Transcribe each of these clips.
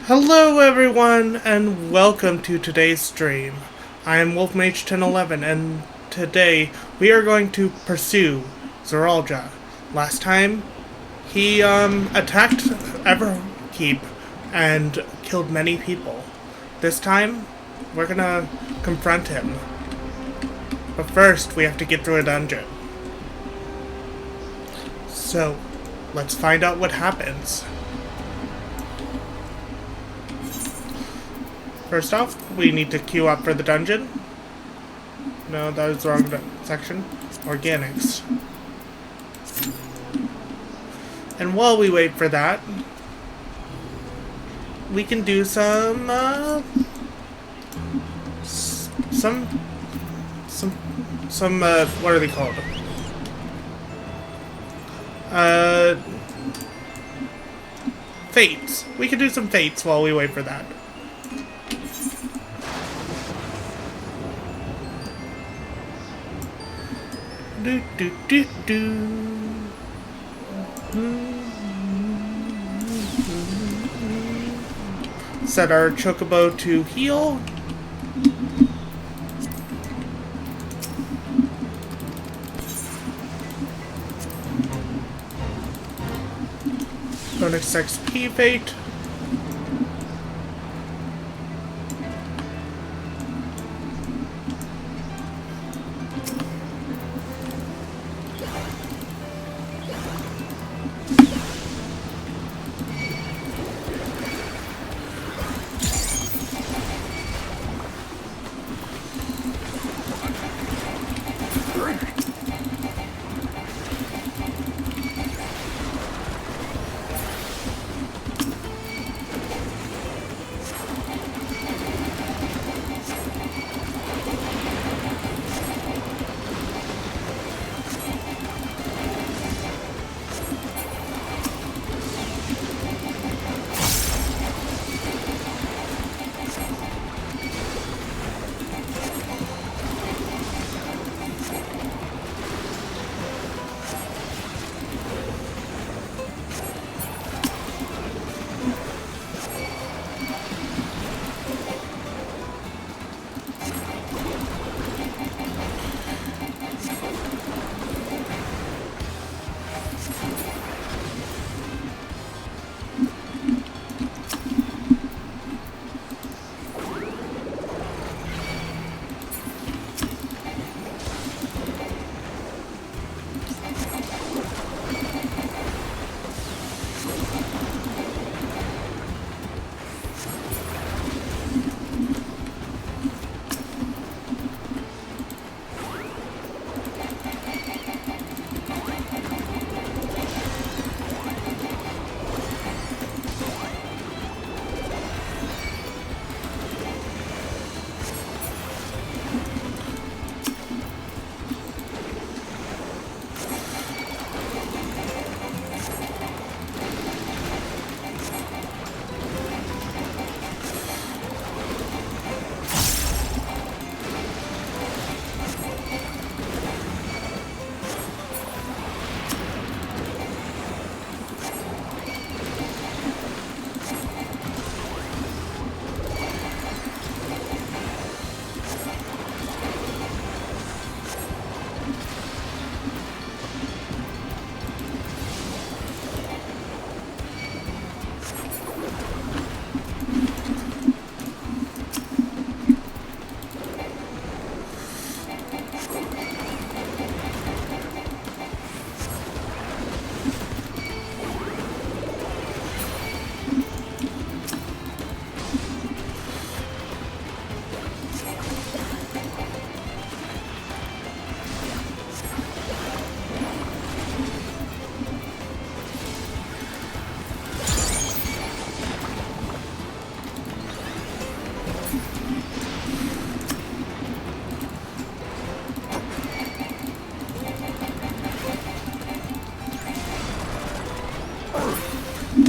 Hello everyone and welcome to today's stream. I am Mage 1011 and today we are going to pursue Zoralja. Last time he attacked Everkeep and killed many people. This time we're gonna confront him. But first we have to get through a dungeon. So let's find out what happens. First off, we need to queue up for the dungeon. No, that was the wrong section. Organics. And while we wait for that, we can do some, what are they called? Fates. We can do some fates while we wait for that. Do do do do. Set our chocobo to heal. Bonus XP fate.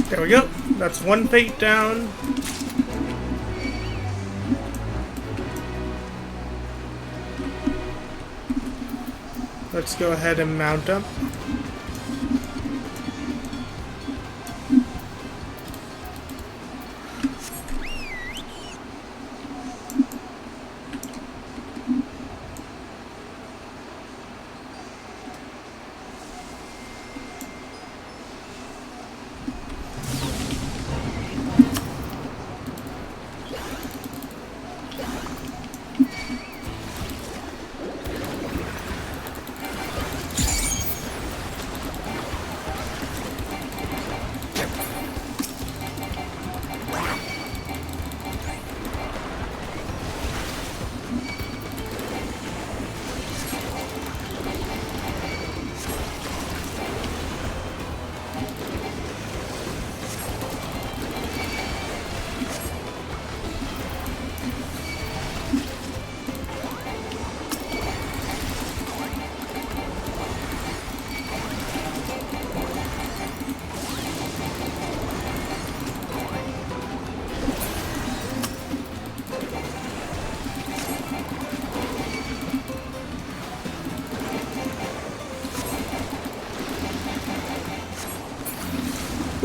There we go. That's one fate down. Let's go ahead and mount up.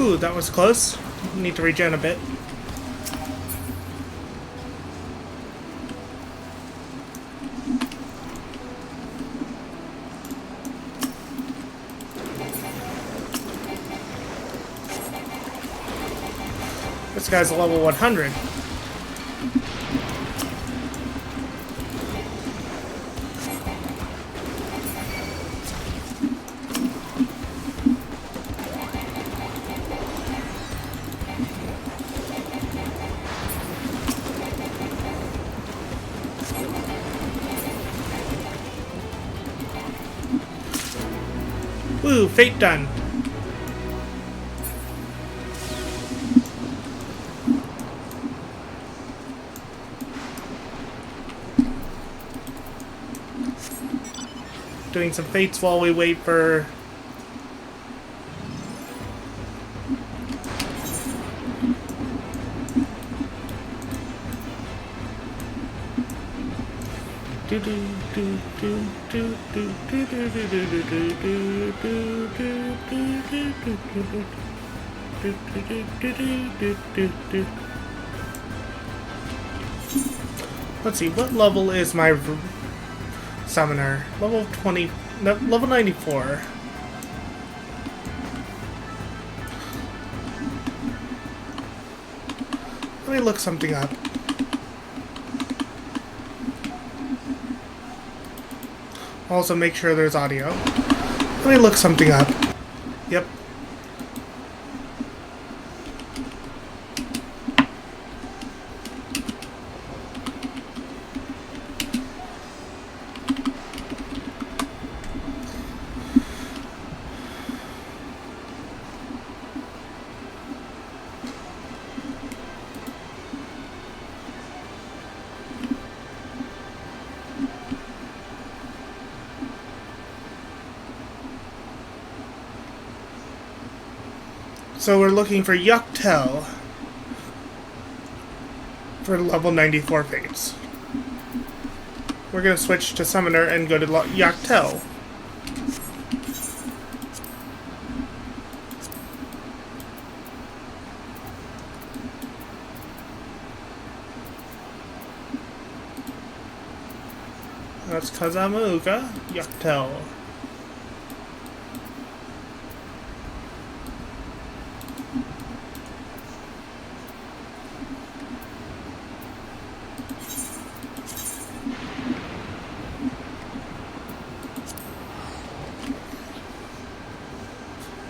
Ooh, that was close. Need to regen a bit. This guy's a level 100. Woo, fate done. Doing some fates while we wait for... Let's see, what level is my summoner? Level 20... No, level 94. Let me look something up. Also make sure there's audio. Let me look something up. Yep. So we're looking for Ffxiv for level 94 fates. We're going to switch to Summoner and go to Ffxiv. That's Kazamuga Ffxiv.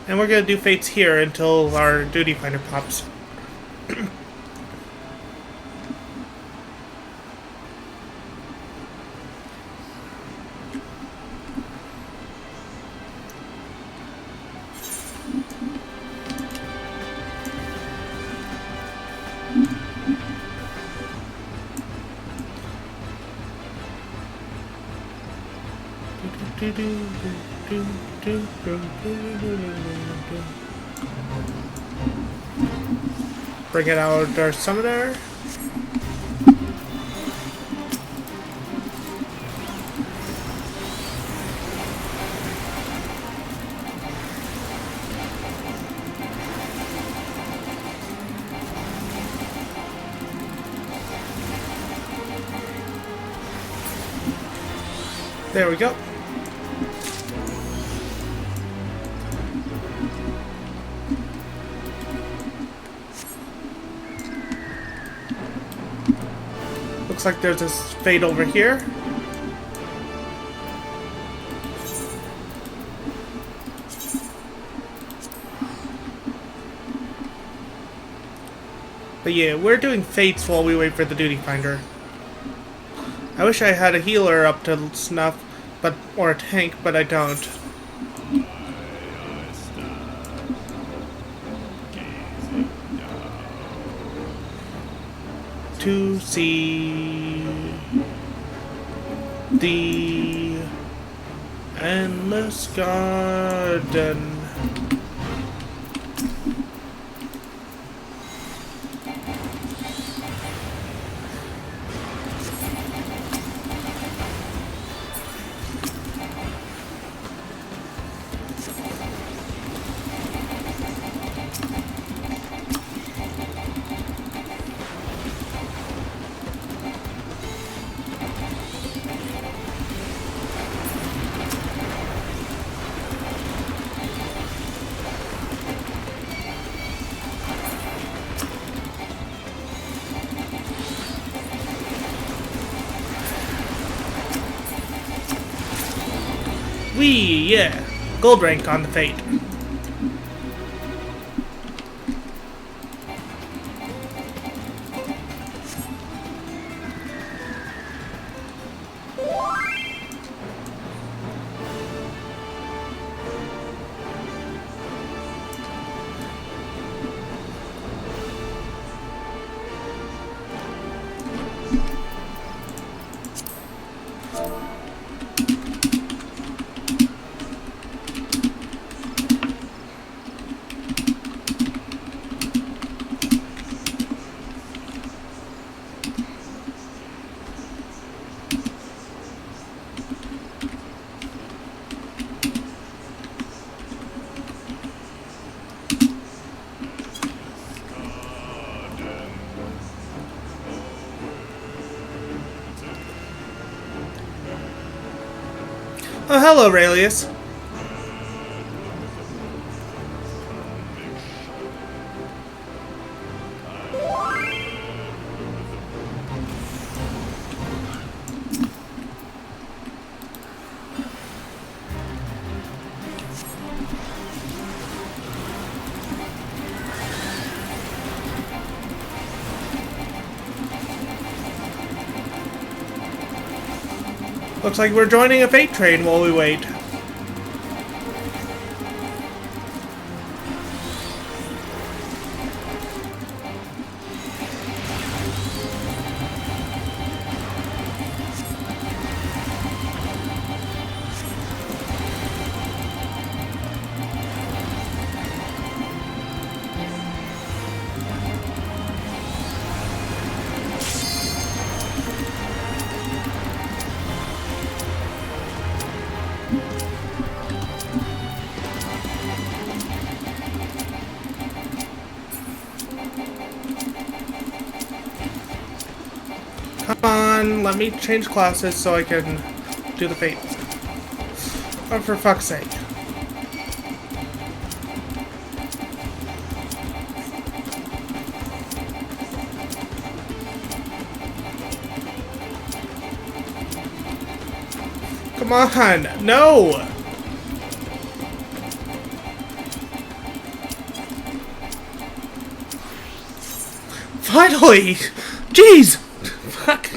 And we're going to do fates here until our duty finder pops. Bring it out our summoner. There we go. Looks like there's a fate over here. But yeah, we're doing fates while we wait for the duty finder. I wish I had a healer up to snuff, or a tank, but I don't. To see the endless garden. Wee, yeah. Gold rank on the Fate. Oh, hello, Raelius. Looks like we're joining a Fate train while we wait. Come on, let me change classes so I can do the Fate. Oh, for fuck's sake. Come on, no! Finally! Jeez! Fuck.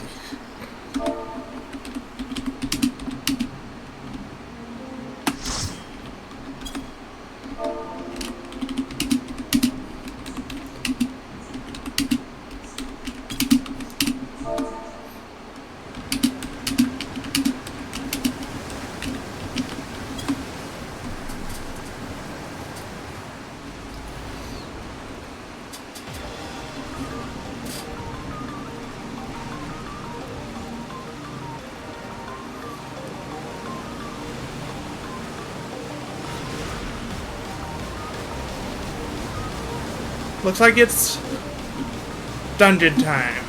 Looks like it's dungeon time.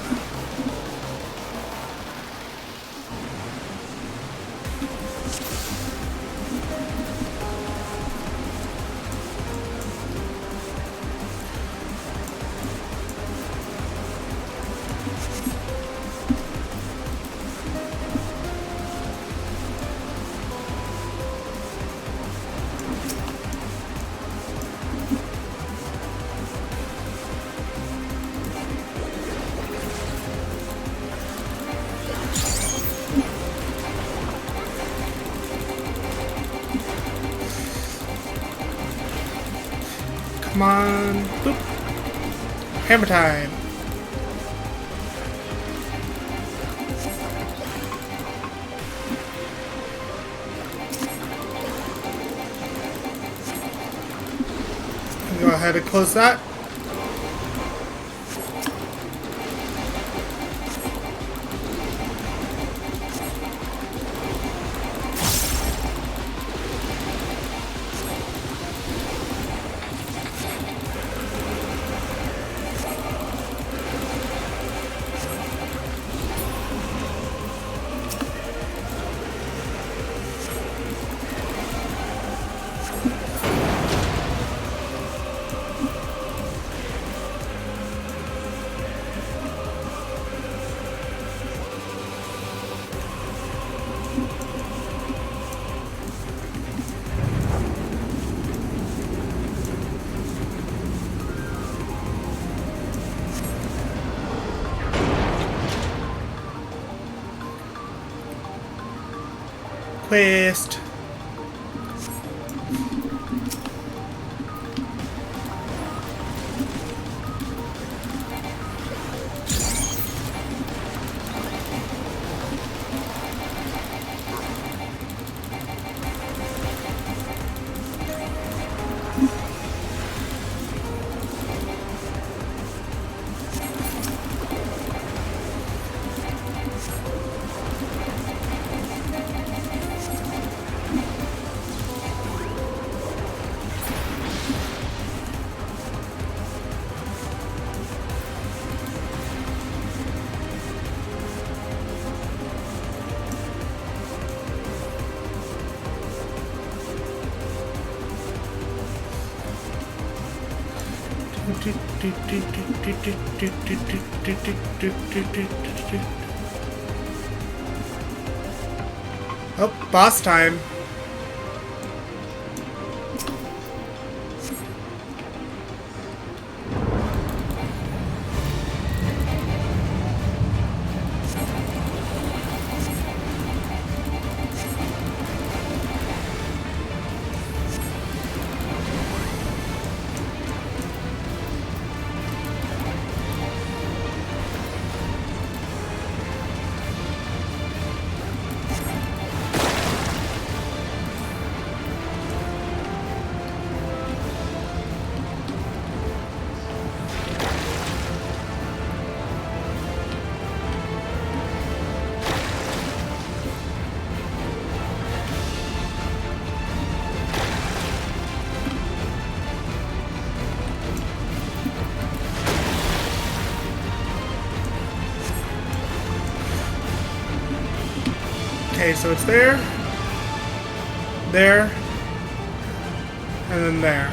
Come on. Boop. Hammer time. Go ahead and close that. quest. Oh, boss time. Okay, so it's there, there, and then there.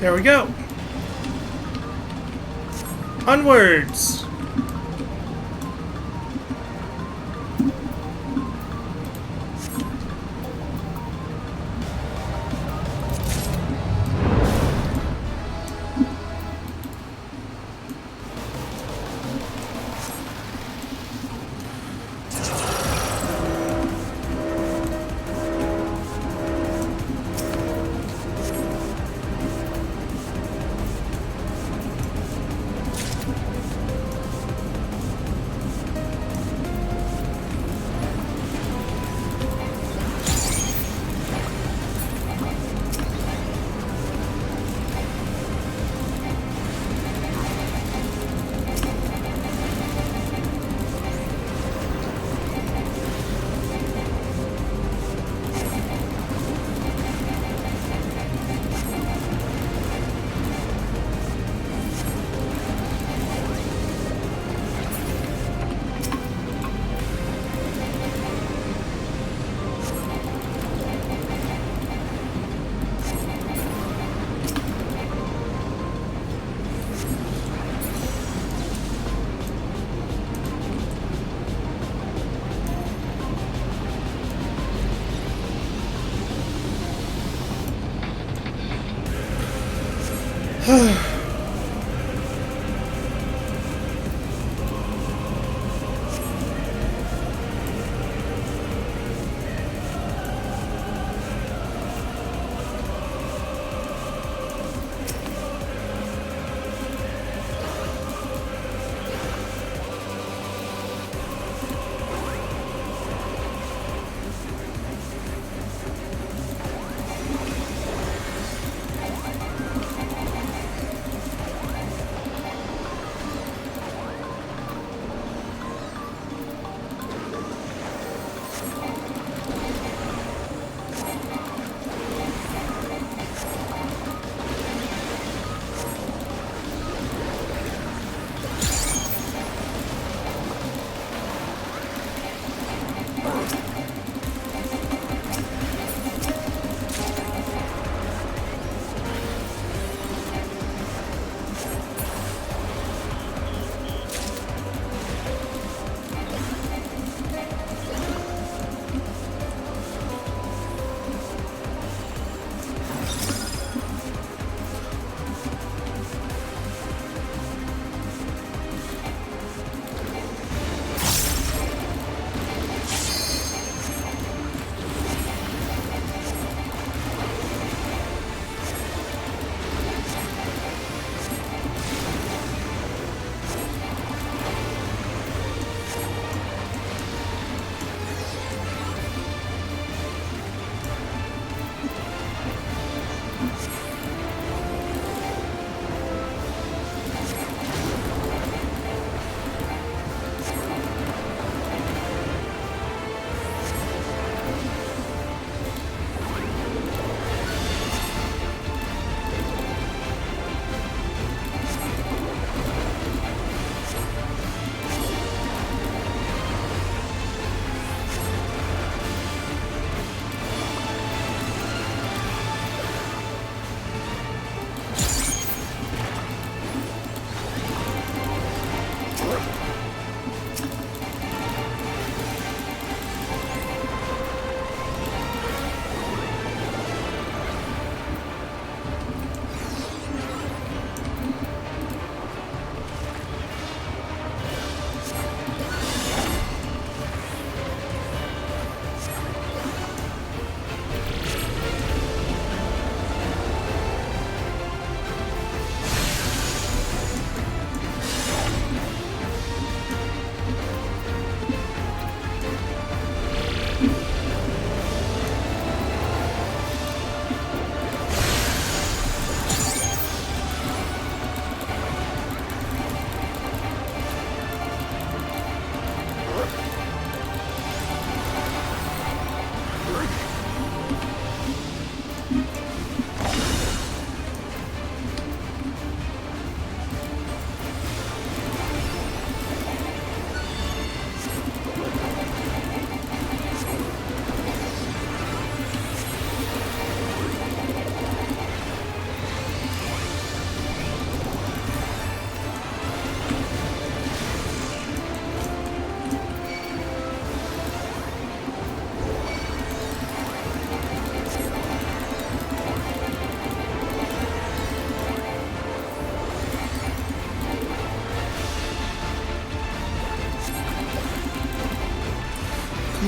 There we go. Onwards.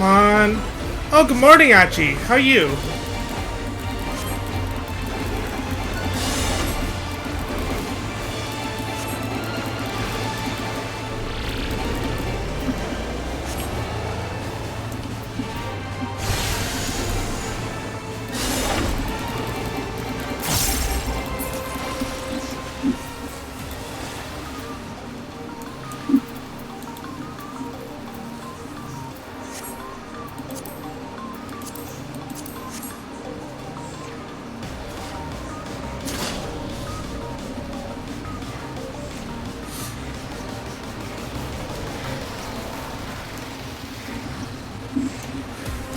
Come on. Oh, good morning, Achi. How are you?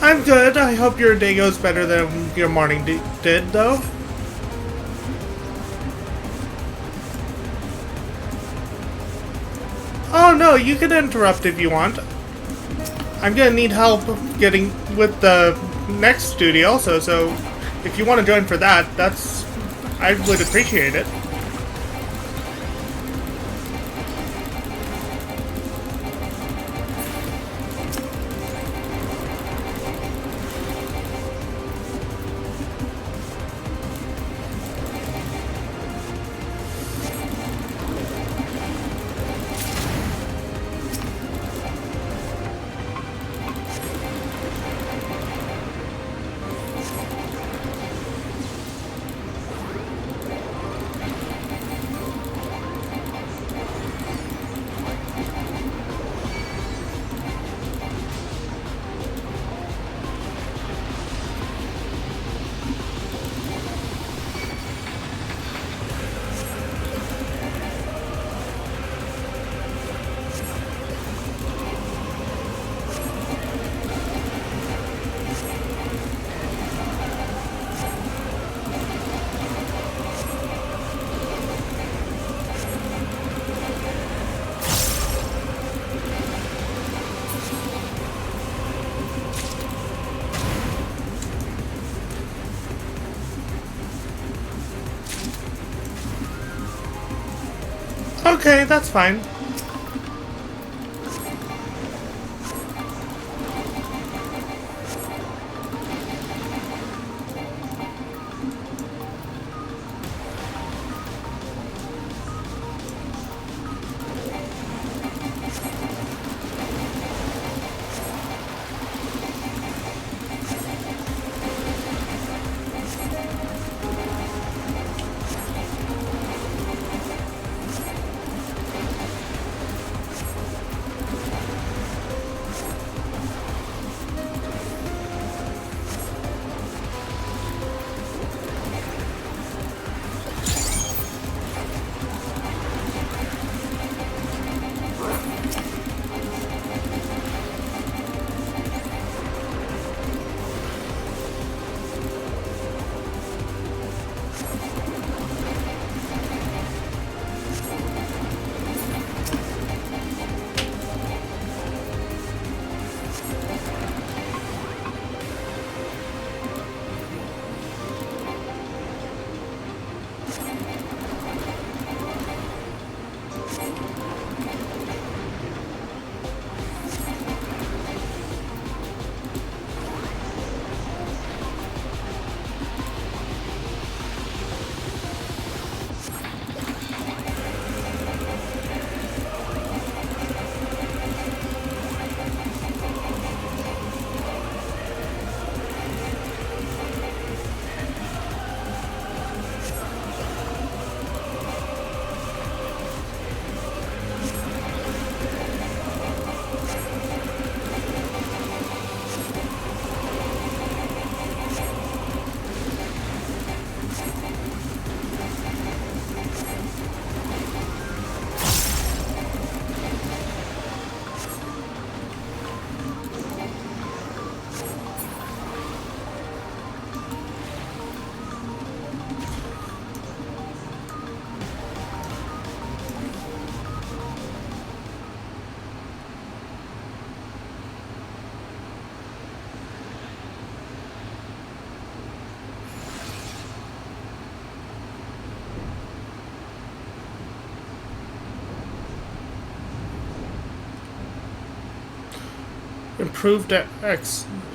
I'm good. I hope your day goes better than your morning did, though. Oh no, you can interrupt if you want. I'm gonna need help getting with the next duty also, so if you want to join for that, I would appreciate it. Okay, that's fine.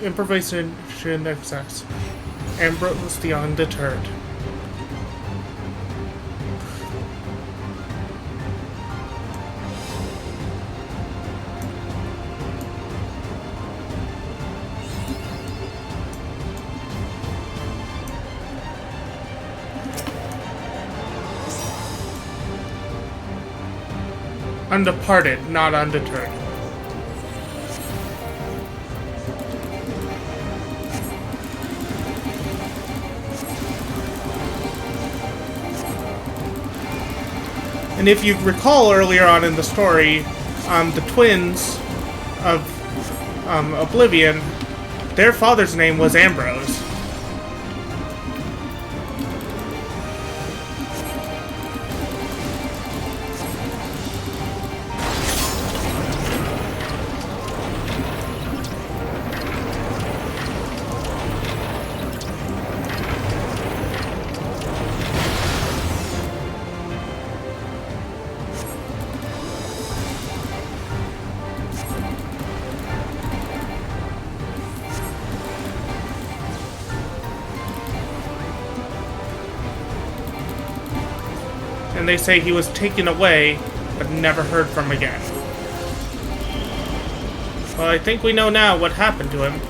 Improvisation excess. Ambrose the Undeterred. Undeparted, not undeterred. And if you recall earlier on in the story, the twins of Oblivion, their father's name was Ambrose. And they say he was taken away, but never heard from again. Well, I think we know now what happened to him.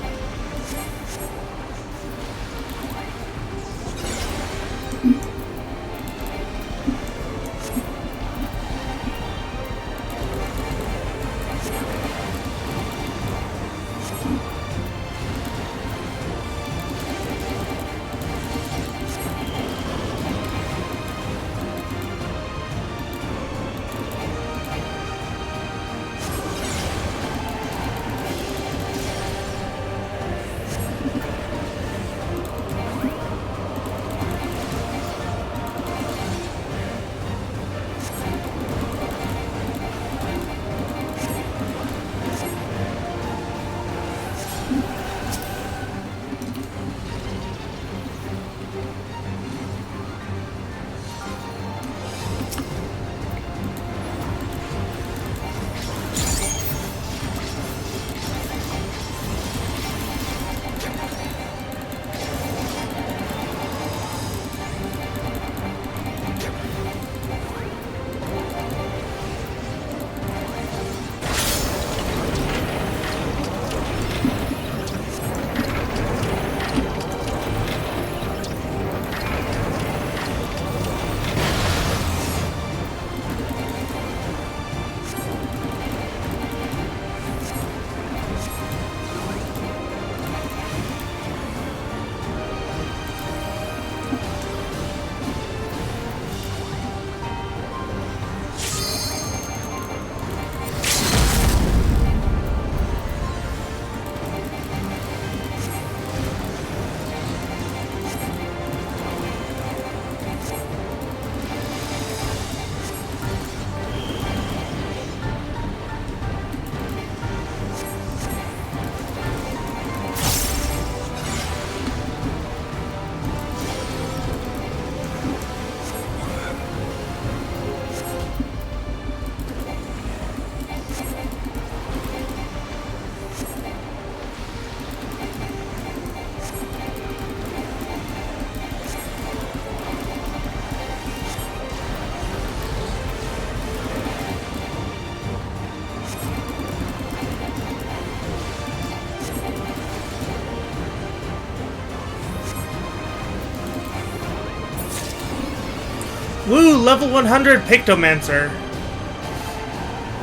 Woo! Level 100 Pictomancer.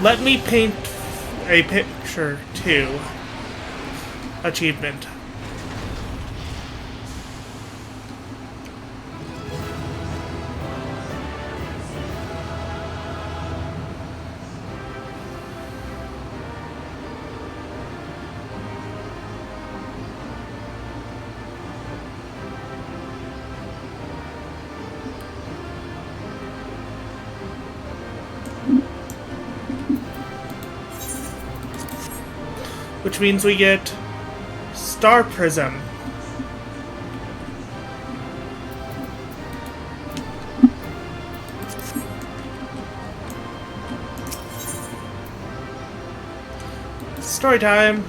Let me paint a picture too. Achievement. Which means we get Star Prism. Story time.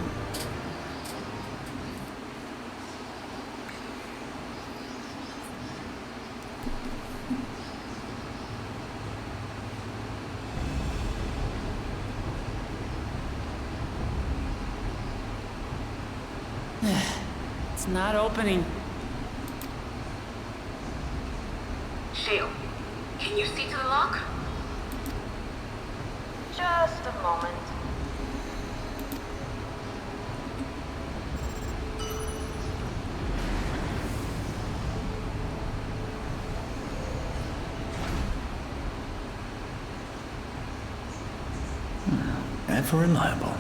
It's not opening. Shale, can you see to the lock? Just a moment. Ever reliable.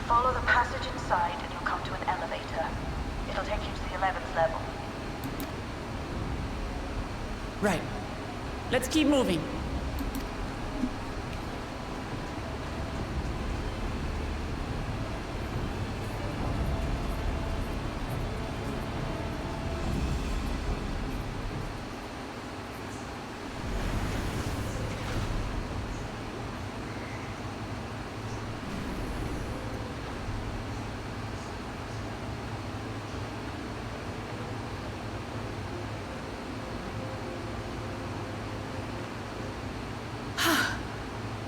Follow the passage inside and you'll come to an elevator. It'll take you to the 11th level. Right. Let's keep moving.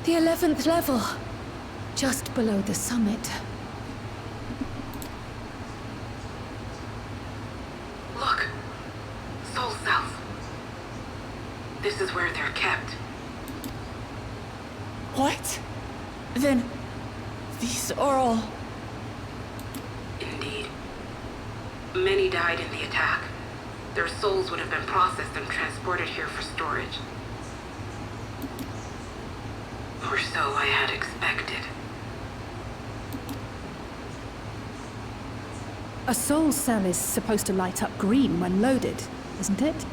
The 11th level, just below the summit. Look, soul cells. This is where they're kept. What? Then these are all... Indeed. Many died in the attack. Their souls would have been processed and transported here for storage. Or so I had expected. A soul cell is supposed to light up green when loaded, isn't it?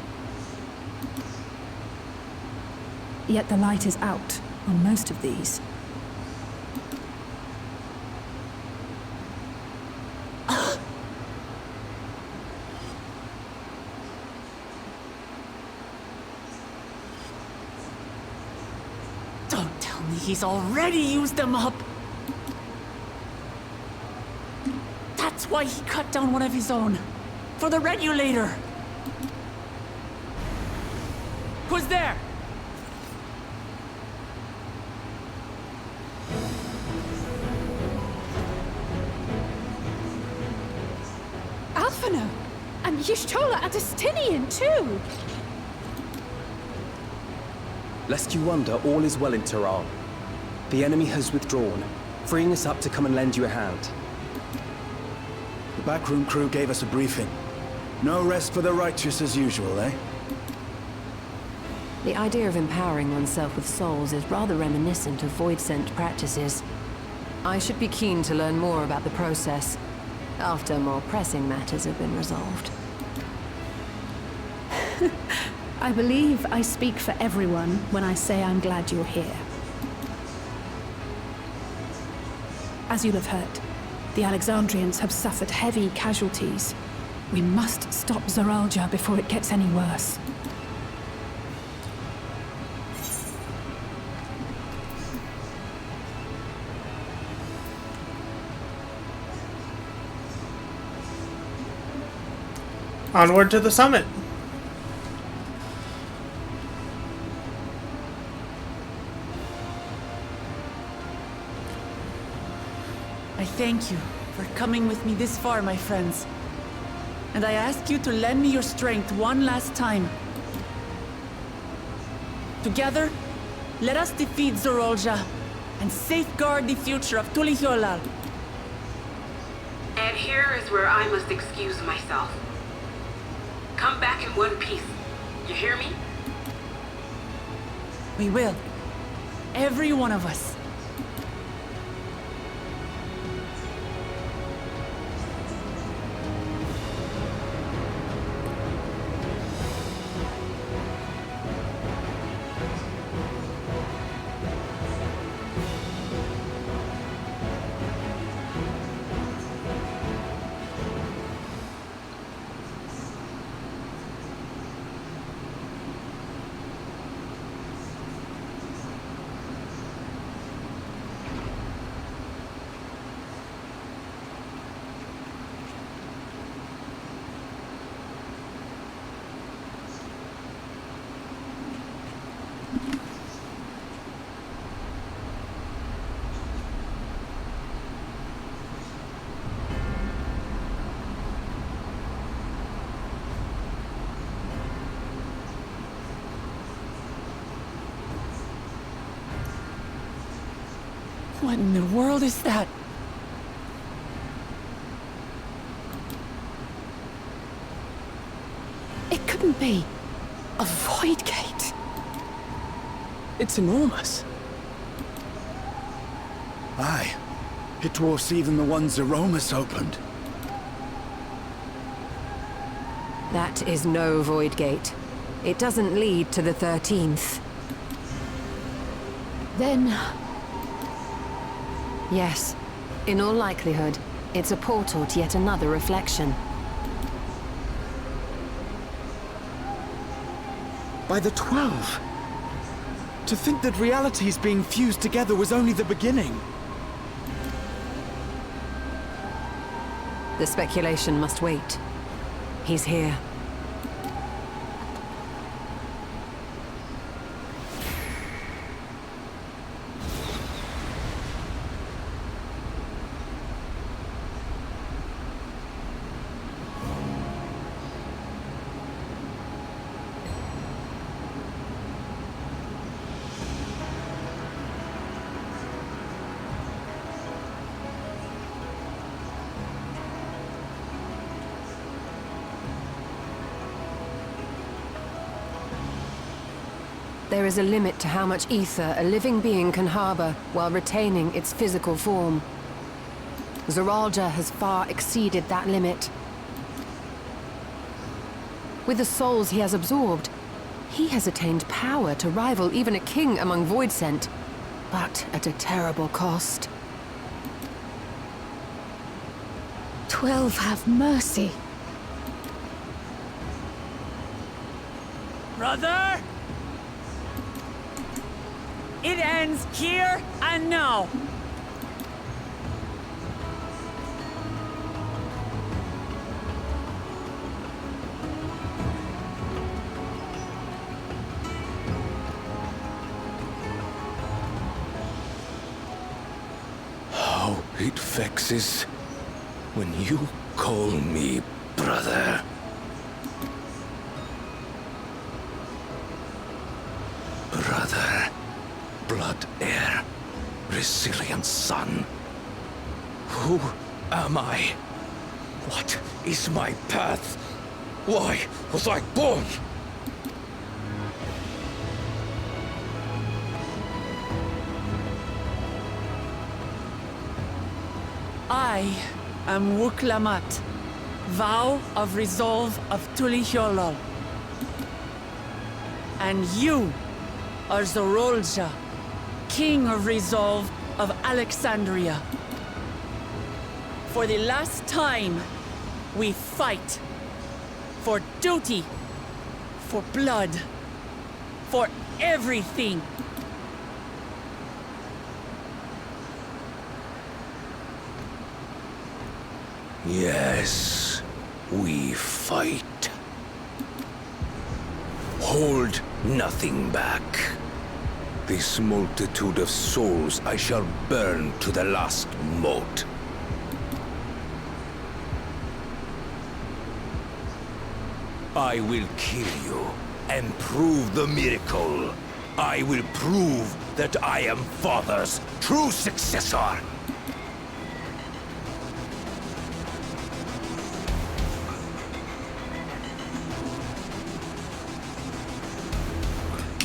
Yet the light is out on most of these. Don't tell me he's already used them up. That's why he cut down one of his own. For the regulator. Who's there? Alphino! And Y'shtola Adestinian too! Lest you wonder, all is well in Tehran. The enemy has withdrawn, freeing us up to come and lend you a hand. The backroom crew gave us a briefing. No rest for the righteous as usual, eh? The idea of empowering oneself with souls is rather reminiscent of void-sent practices. I should be keen to learn more about the process, after more pressing matters have been resolved. I believe I speak for everyone when I say I'm glad you're here. As you'll have heard, the Alexandrians have suffered heavy casualties. We must stop Zoralja before it gets any worse. Onward to the summit. I thank you for coming with me this far, my friends. And I ask you to lend me your strength one last time. Together, let us defeat Zorolja and safeguard the future of Tulihyolal. And here is where I must excuse myself. Come back in one piece. You hear me? We will. Every one of us. What in the world is that? It couldn't be. A void gate. It's enormous. Aye. It dwarfs even the ones Aromas opened. That is no void gate. It doesn't lead to the 13th. Then, Yes. In all likelihood, it's a portal to yet another reflection. By the 12. To think that realities being fused together was only the beginning. The speculation must wait. He's here. There is a limit to how much ether a living being can harbor while retaining its physical form. Zoralja has far exceeded that limit. With the souls he has absorbed, he has attained power to rival even a king among Voidsent, but at a terrible cost. 12 have mercy. Brother! It ends here and now. How it vexes when you call me brother. Brother, blood heir, resilient son. Who am I? What is my path? Why was I born? I am Wuklamat, vow of resolve of Tulihyolol. And you are Zorolja, king of resolve of Alexandria. For the last time, we fight. For duty. For blood. For everything. Yes, we fight. Hold nothing back. This multitude of souls I shall burn to the last mote. I will kill you and prove the miracle. I will prove that I am Father's true successor.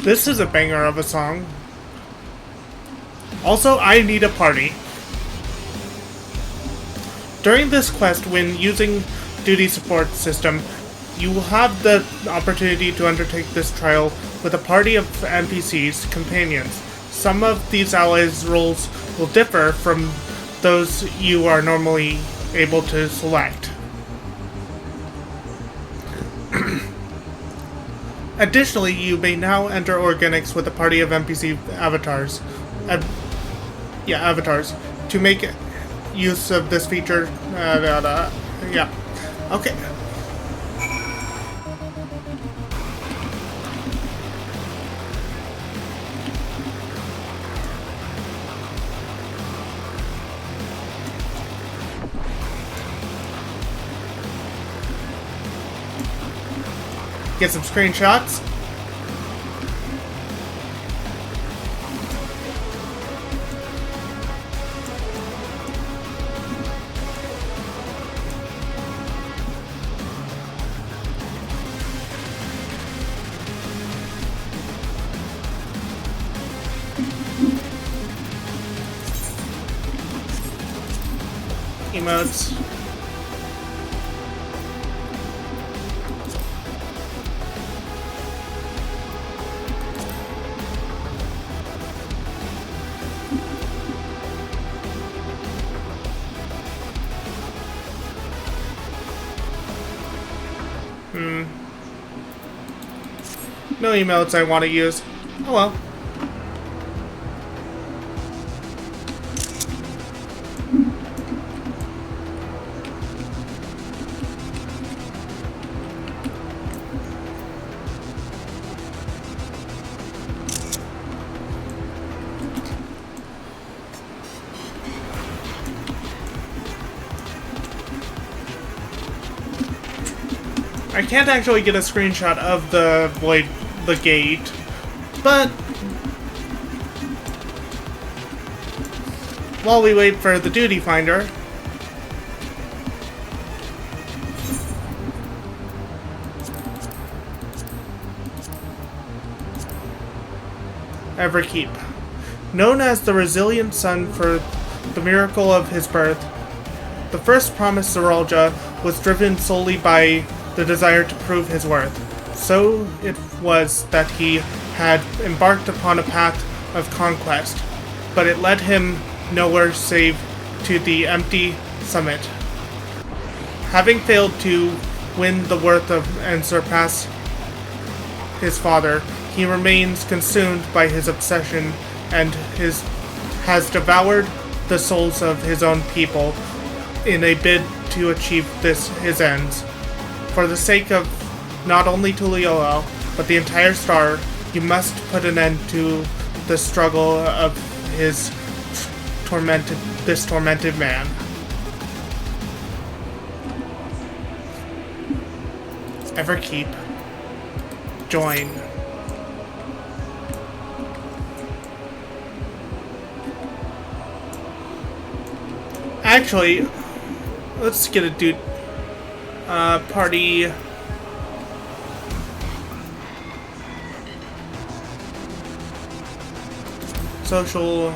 This is a banger of a song. Also, I need a party. During this quest, when using duty support system, you will have the opportunity to undertake this trial with a party of NPCs, companions. Some of these allies' roles will differ from those you are normally able to select. Additionally, you may now enter organics with a party of NPC avatars. Avatars. To make use of this feature, yeah. Okay. Get some screenshots. Emotes. No emotes I want to use. Oh well. I can't actually get a screenshot of the gate, but while we wait for the duty finder, Everkeep. Known as the resilient son for the miracle of his birth, the first promised Zoralja was driven solely by the desire to prove his worth. So it was that he had embarked upon a path of conquest, but it led him nowhere save to the empty summit. Having failed to win the worth of and surpass his father, he remains consumed by his obsession and has devoured the souls of his own people in a bid to achieve his ends. For the sake of not only Tuliyoel, but the entire star, you must put an end to the struggle of this tormented man. Everkeep. Join. Actually, let's get a dude. Party. Social.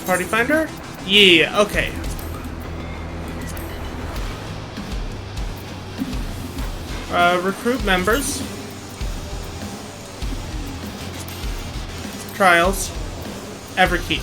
Party finder? Yeah, okay. Recruit members. Trials. Everkeep.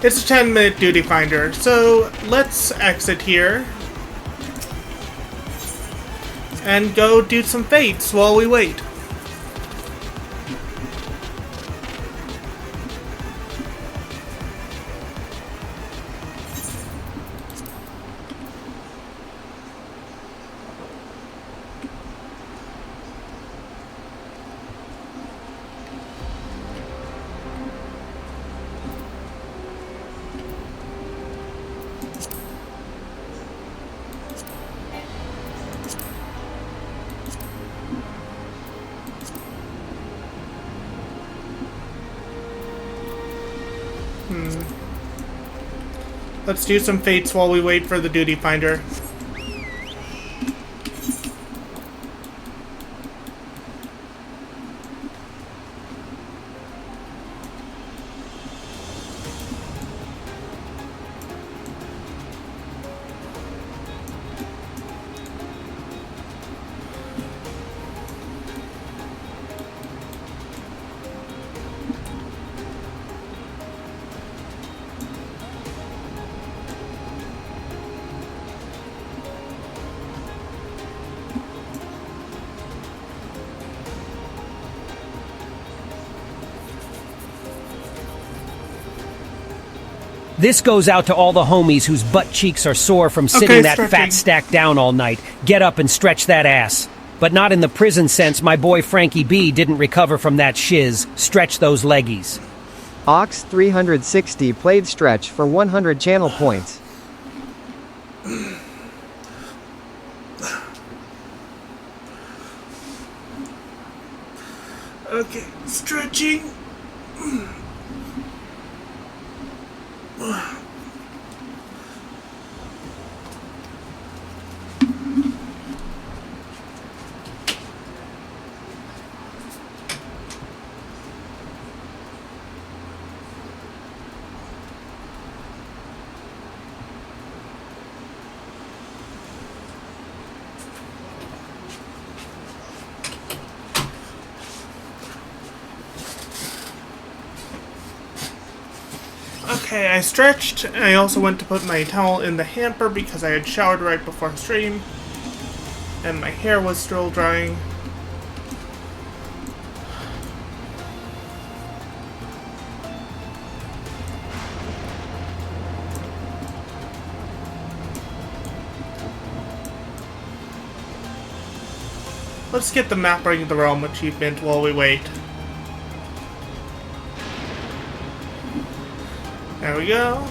It's a 10-minute duty finder, so let's exit here and go do some fates while we wait. Let's do some fates while we wait for the duty finder. This goes out to all the homies whose butt cheeks are sore from sitting that fat stack down all night. Get up and stretch that ass. But not in the prison sense. My boy Frankie B didn't recover from that shiz. Stretch those leggies. Ox 360 played stretch for 100 channel points. Okay, stretching. Okay, I stretched. I also went to put my towel in the hamper because I had showered right before stream. And my hair was still drying. Let's get the Map Ring of the Realm achievement while we wait. There we go.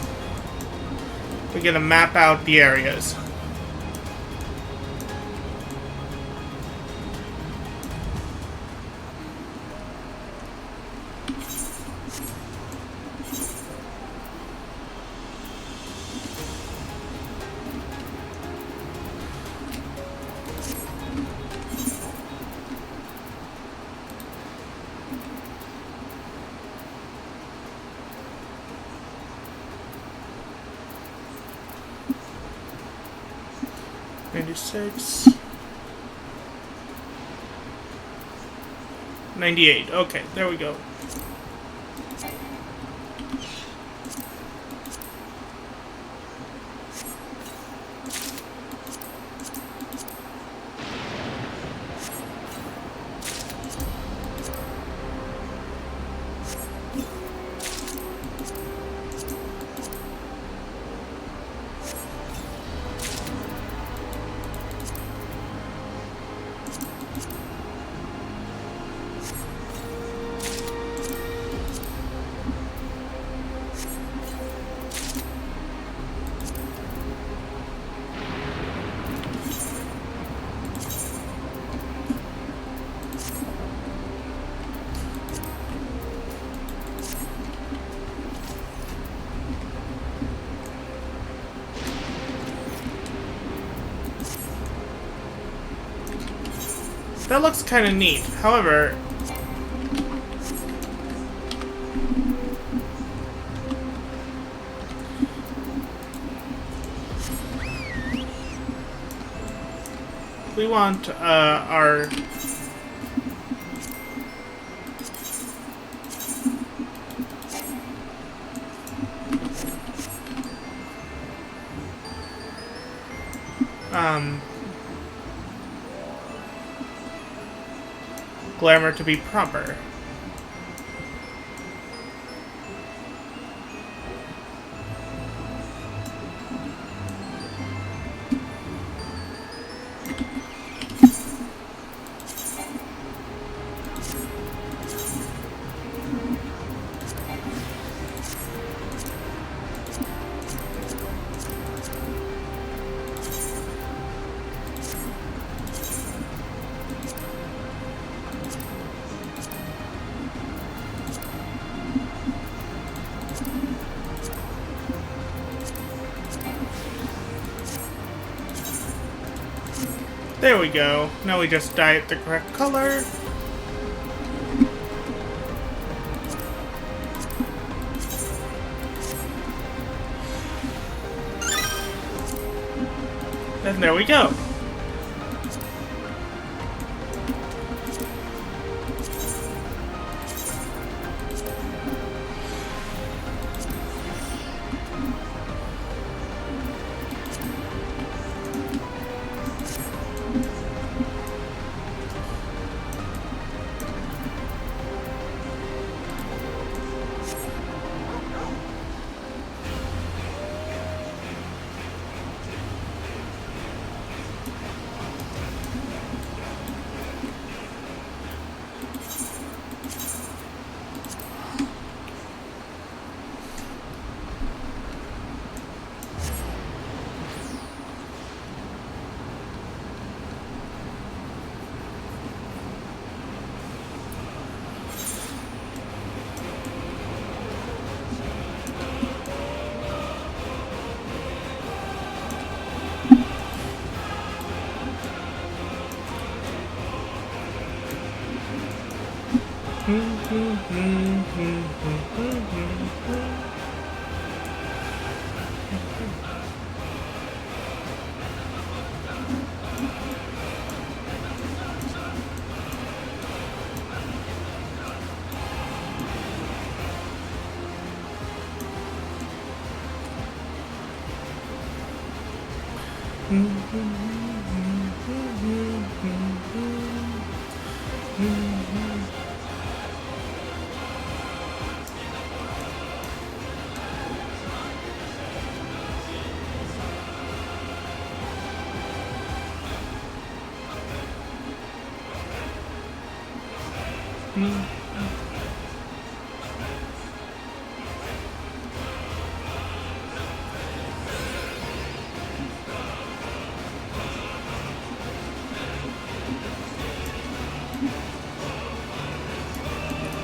We're gonna map out the areas. '96, 98. Okay, there we go. That looks kind of neat. However, we want our glamour to be proper. There we go. Now we just dye it the correct color. And there we go.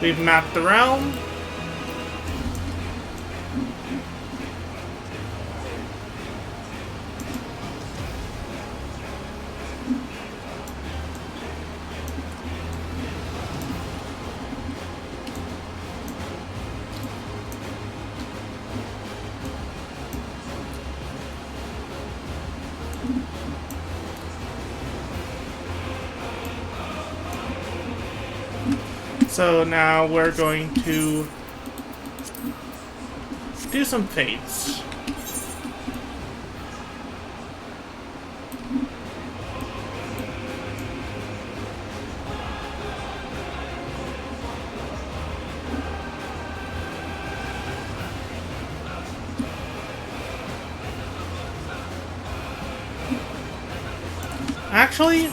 We've mapped the realm. So now we're going to do some fates. Actually,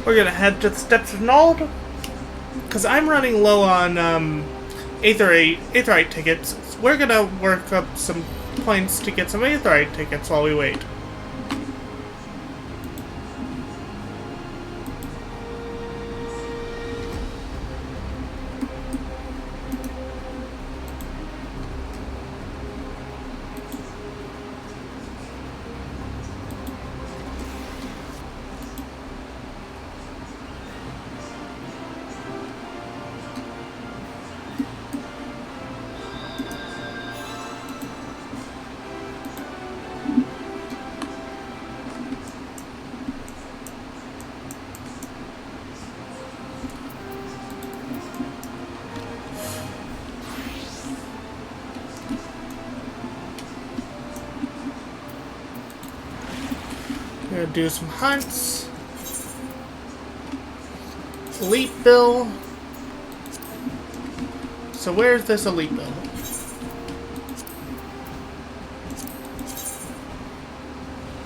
we're gonna head to the Steps of Nald, because I'm running low on Aetheryte tickets. We're gonna work up some points to get some Aetheryte tickets while we wait. Gonna do some hunts. Elite bill. So where's this elite bill?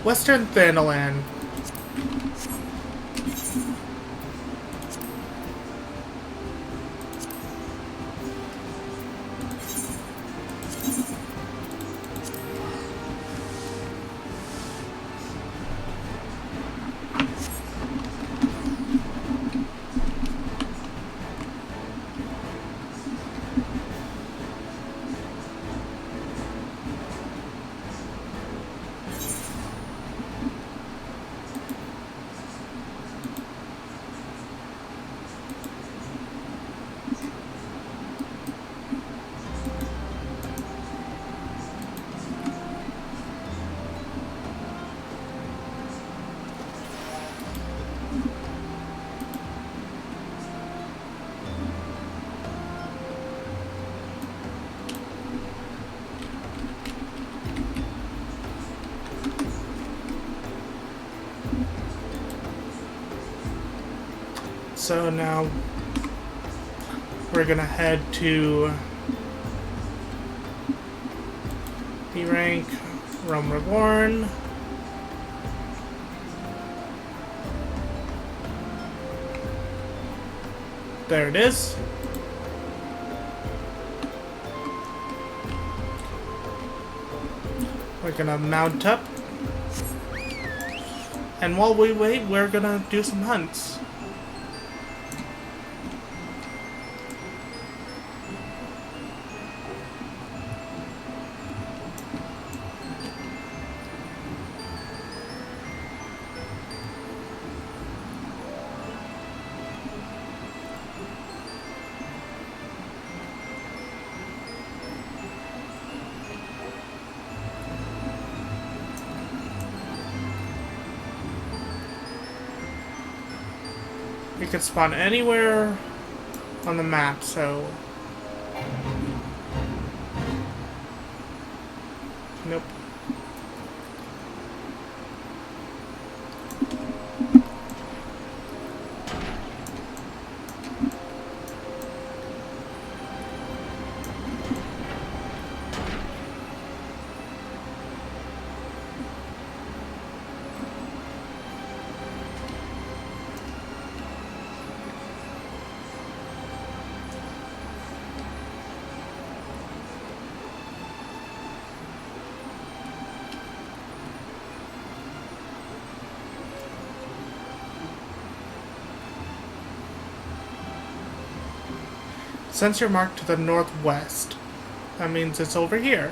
Western Thanalan. So now we're gonna head to B rank, Realm Reborn. There it is. We're gonna mount up. And while we wait, we're gonna do some hunts. You can spawn anywhere on the map, so... Nope. Since you're marked to the northwest, that means it's over here.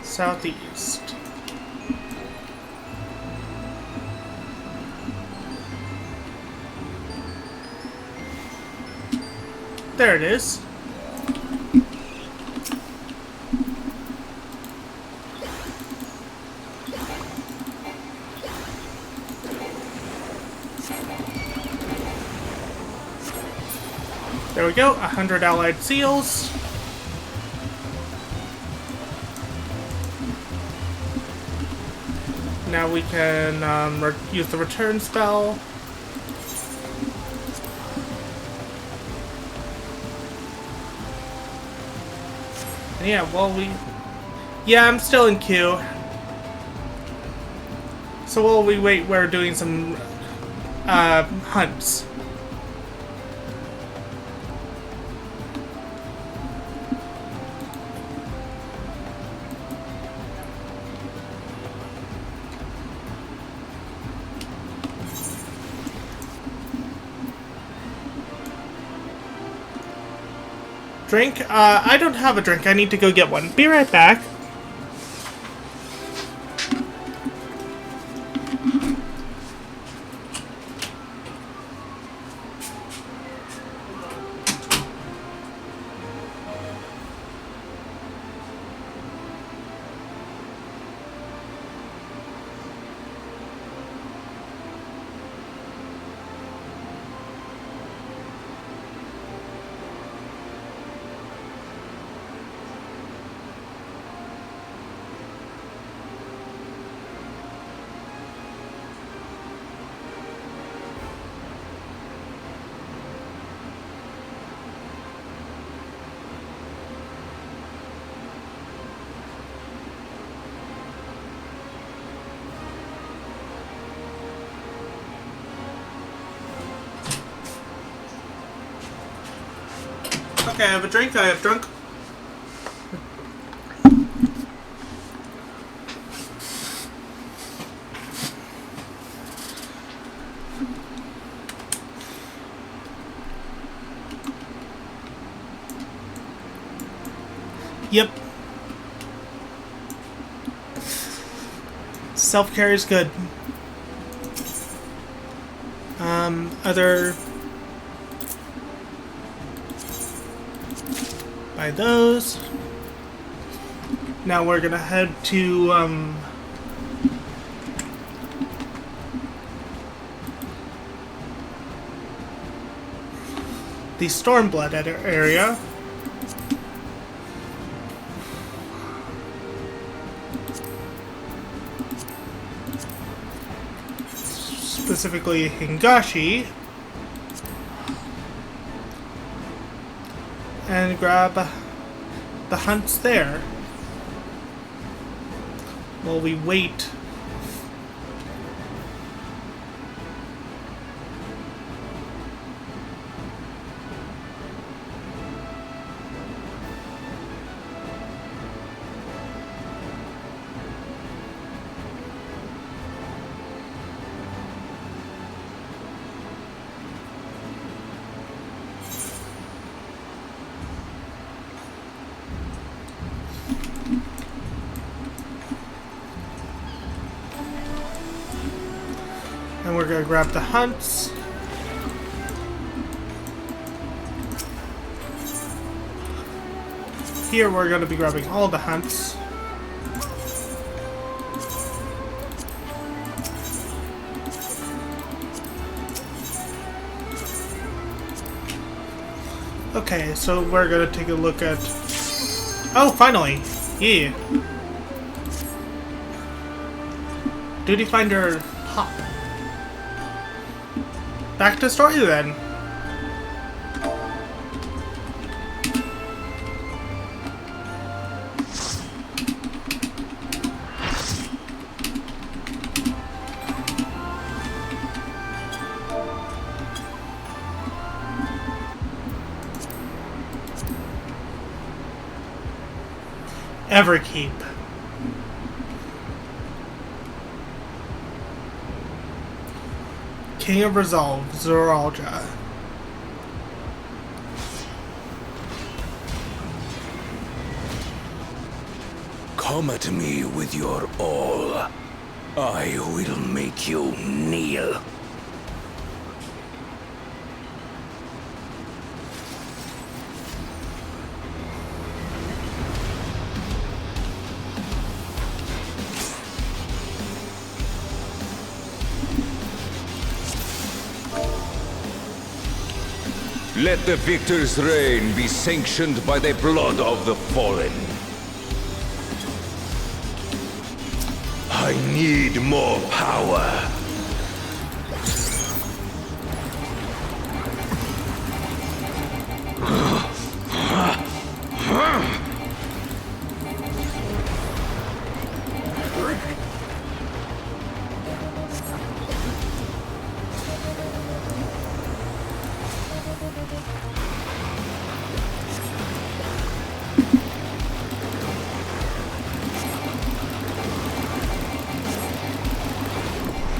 Southeast. There it is. There we go, 100 allied seals. Now we can use the return spell. And yeah, yeah, I'm still in queue. So while we wait, we're doing some hunts. Drink? I don't have a drink. I need to go get one. Be right back. I have a drink. I have drunk. Yep. Self-care is good. Other... Buy those. Now we're gonna head to, the Stormblood area. Specifically Hingashi, and grab the hunts there while we wait. And we're gonna grab the hunts. Here we're gonna be grabbing all the hunts. Okay, so we're gonna take a look at... Oh, finally! Yeah! Duty Finder Hop. Back to story then. Everkeep. King of Resolve, Zoralja. Come at me with your all. I will make you kneel. Let the victor's reign be sanctioned by the blood of the fallen. I need more power.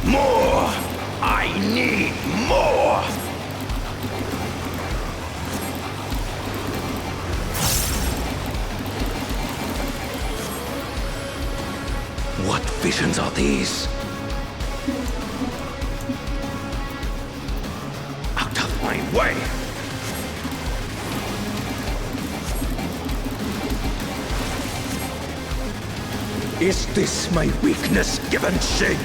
More! I need more! What visions are these? Out of my way! Is this my weakness, Givenchy?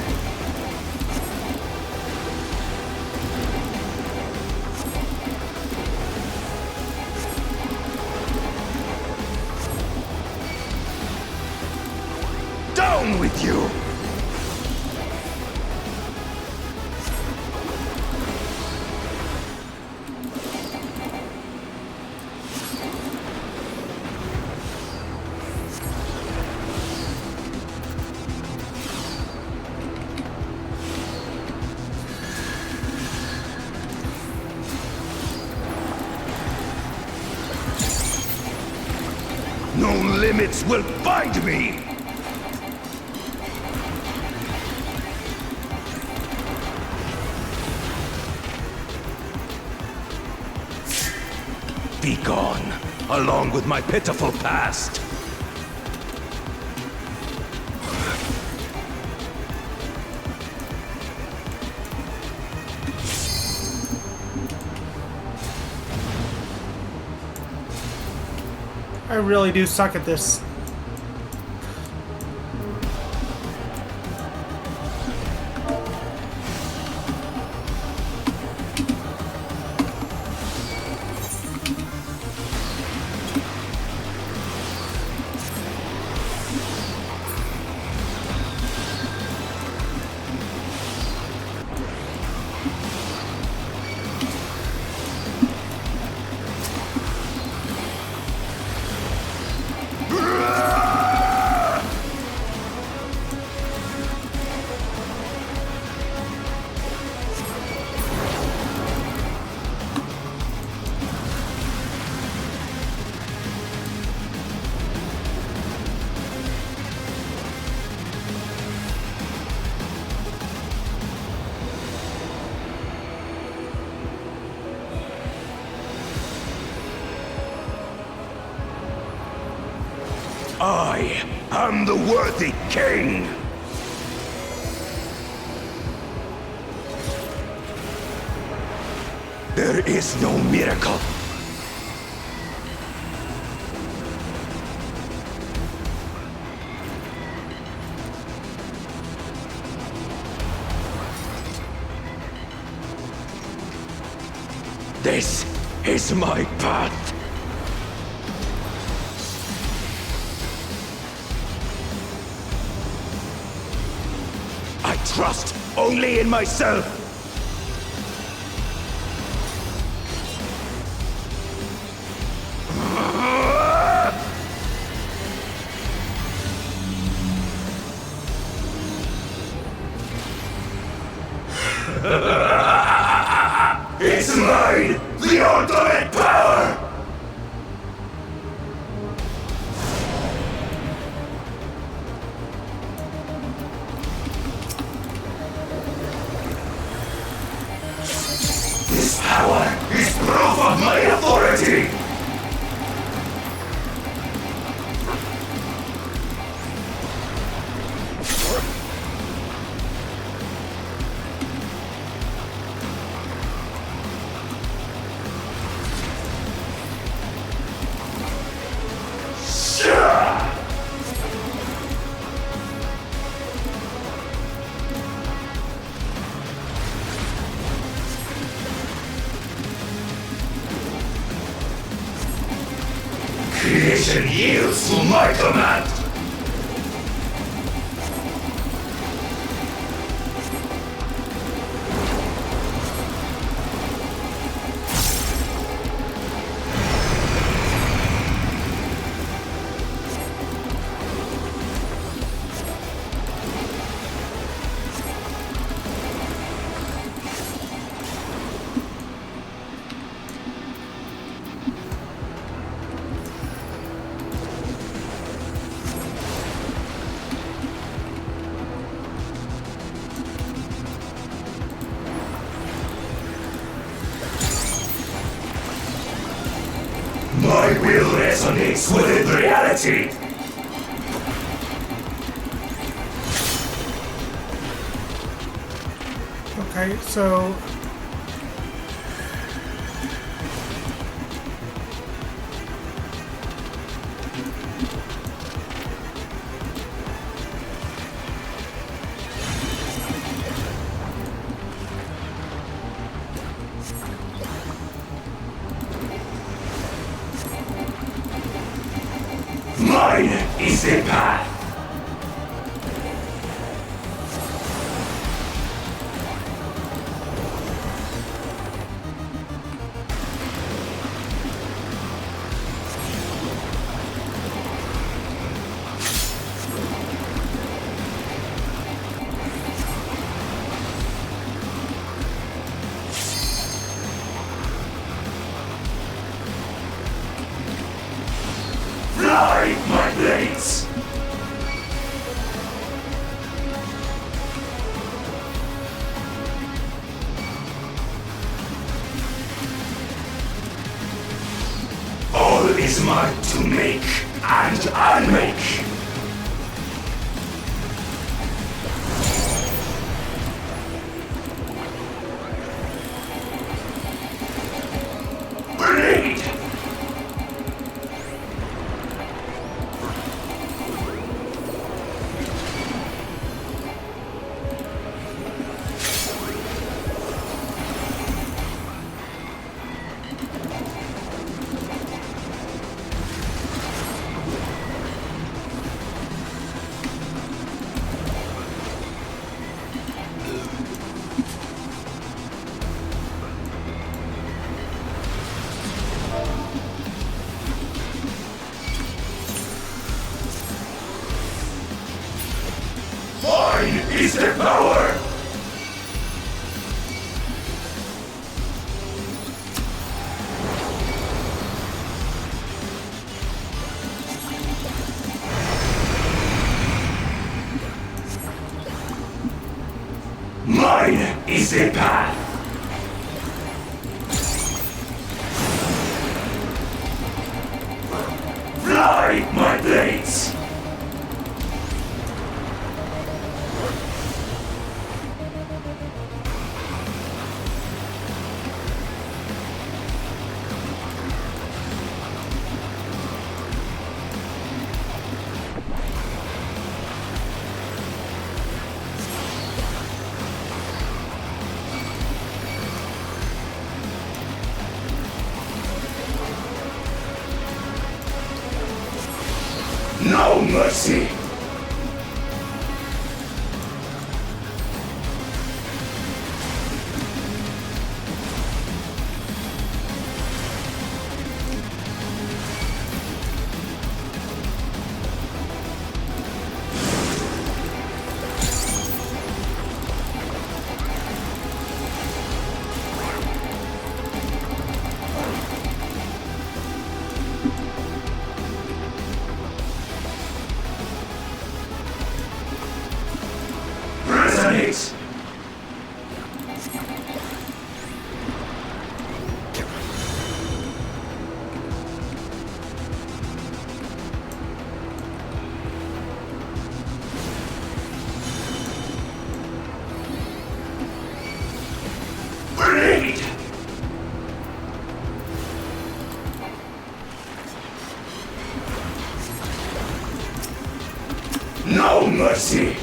Down with you! No limits will bind me! Be gone, along with my pitiful past. I really do suck at this. I am the worthy king! There is no miracle. This is my path. I trust only in myself. It's mine! The ultimate power! This power is proof of my authority! Creation yields to my command! My will resonates with reality! Okay, so... Mine is the path! Fly, my blades! All is mine to make, and unmake. Blade! Mine is the power! Mine is the path! Fly, my blades! No mercy! Resonate! Blade! No mercy!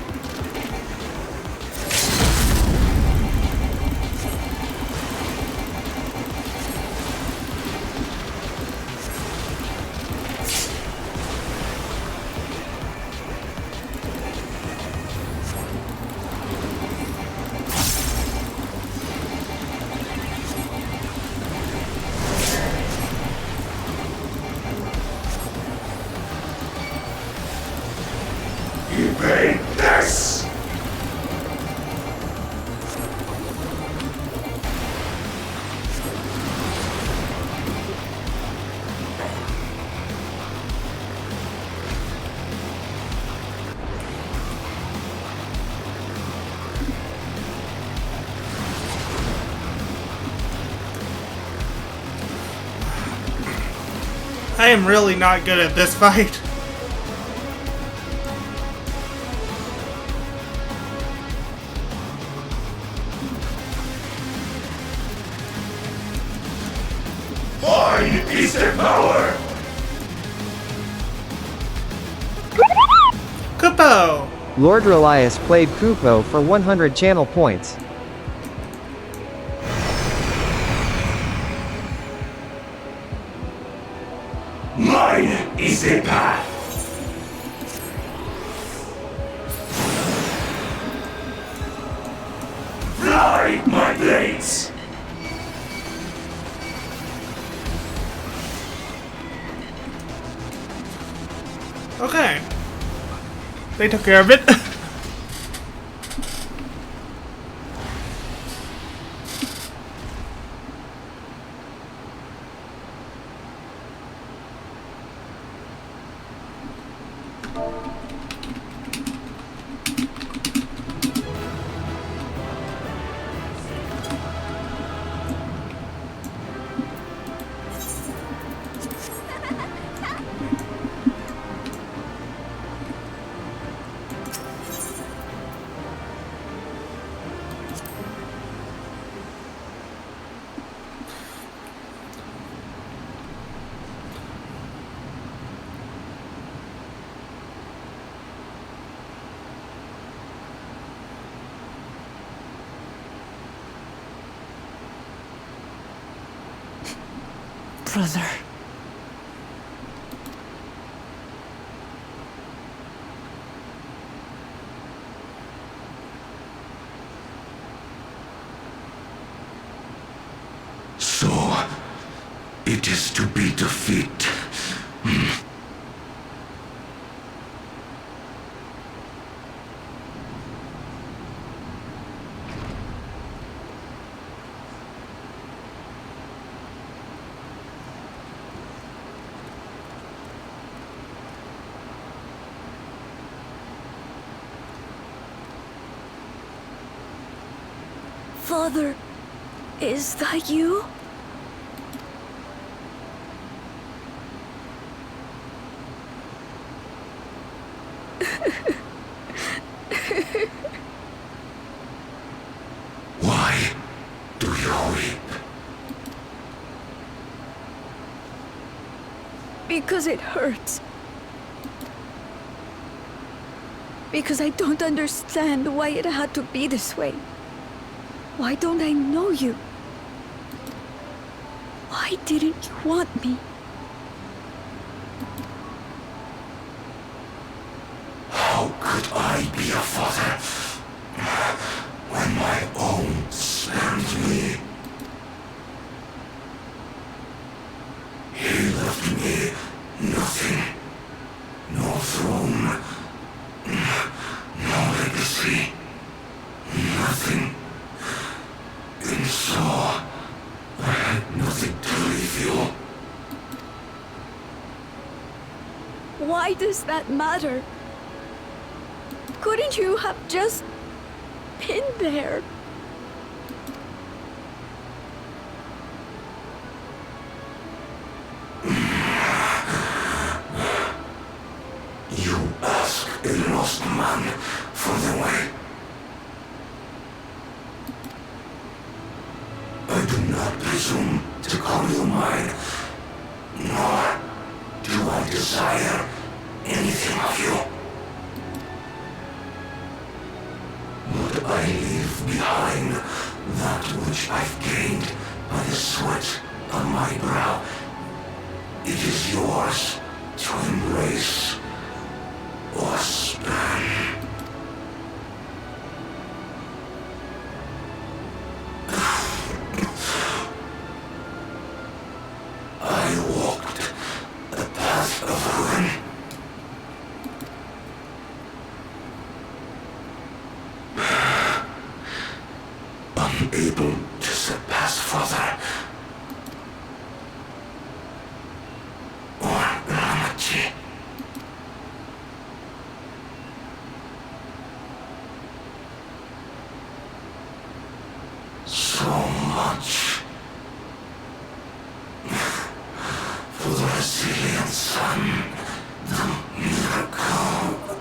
You pay this! I am really not good at this fight. Mine is the power! Kupo! Lord Relias played Kupo for 100 channel points. Mine is the path! Fly, my blades! Okay. They took care of it. Brother. So, it is to be defeat. Father, is that you? Why do you weep? Because it hurts. Because I don't understand why it had to be this way. Why don't I know you? Why didn't you want me? How could I be a father when my own spurned me? He left me nothing. No throne. No legacy. Nothing. And so, I had nothing to leave you. Why does that matter? Couldn't you have just been there? You ask a lost man for the way. I do not presume to call you mine, nor do I desire anything of you. But I leave behind that which I've gained by the sweat on my brow. It is yours to embrace or spurn. I walked a path of ruin. Unable to surpass Father or Ramachi. So much for the resilient son, the miracle.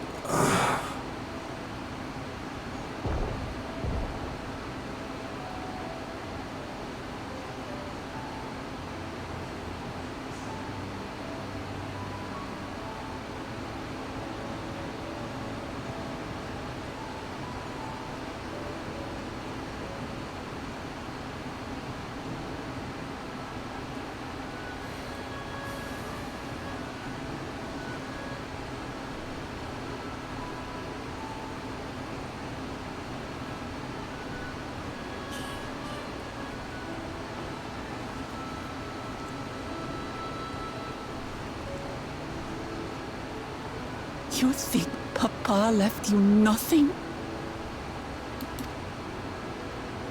You think Papa left you nothing?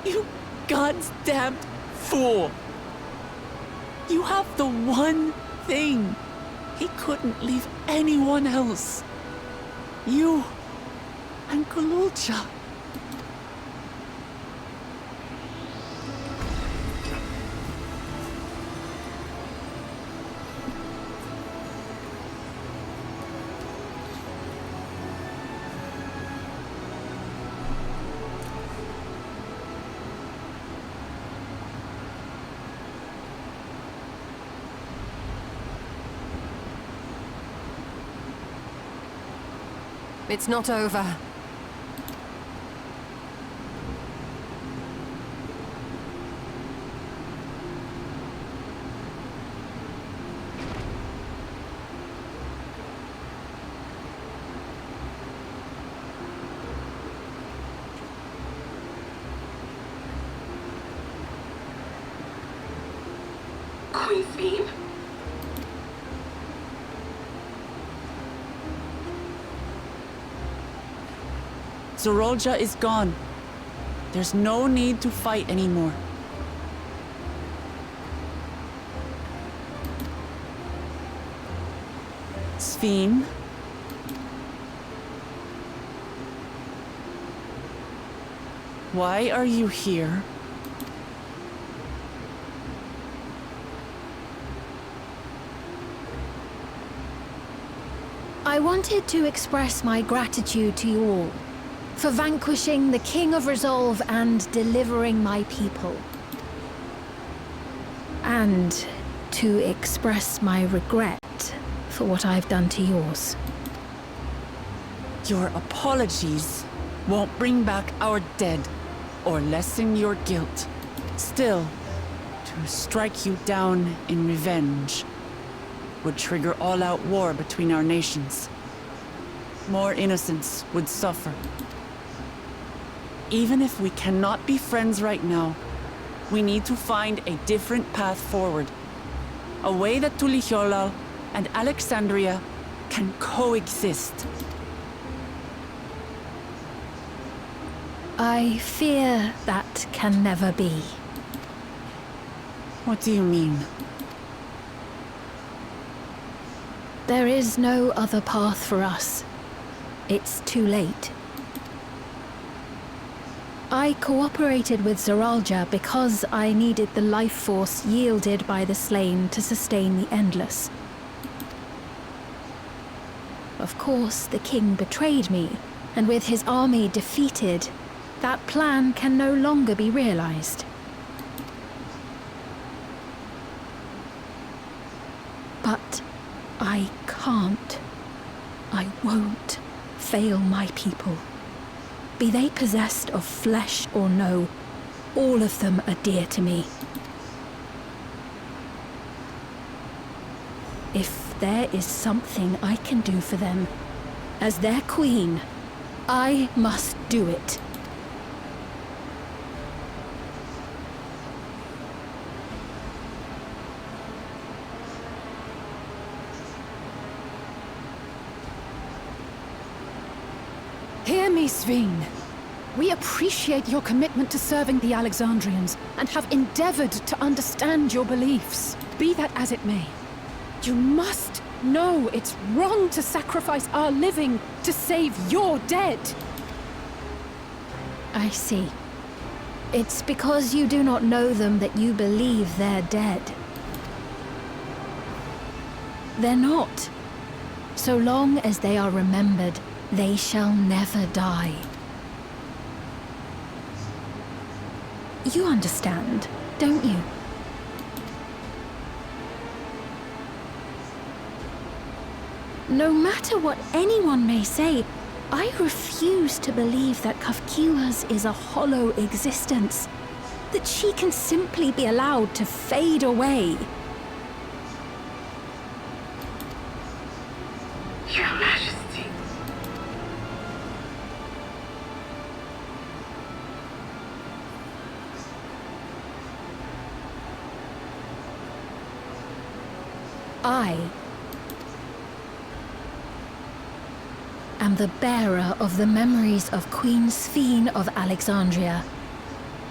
You goddamned fool! You have the one thing he couldn't leave anyone else. You and Kululcha. It's not over. Queen Ffxiv? Zorolja is gone. There's no need to fight anymore. Ffxiv? Why are you here? I wanted to express my gratitude to you all for vanquishing the King of Resolve and delivering my people. And to express my regret for what I've done to yours. Your apologies won't bring back our dead or lessen your guilt. Still, to strike you down in revenge would trigger all-out war between our nations. More innocents would suffer. Even if we cannot be friends right now, we need to find a different path forward. A way that Tuliholal and Alexandria can coexist. I fear that can never be. What do you mean? There is no other path for us. It's too late. I cooperated with Zoralja because I needed the life force yielded by the slain to sustain the Endless. Of course, the king betrayed me, and with his army defeated, that plan can no longer be realized. But I can't. I won't fail my people. Be they possessed of flesh or no, all of them are dear to me. If there is something I can do for them, as their queen, I must do it. Hear me, Ffxiv. We appreciate your commitment to serving the Alexandrians and have endeavored to understand your beliefs. Be that as it may, you must know it's wrong to sacrifice our living to save your dead. I see. It's because you do not know them that you believe they're dead. They're not. So long as they are remembered, they shall never die. You understand, don't you? No matter what anyone may say, I refuse to believe that Kafkiwa's is a hollow existence, that she can simply be allowed to fade away. Your Majesty. I am the bearer of the memories of Queen Ffxiv of Alexandria,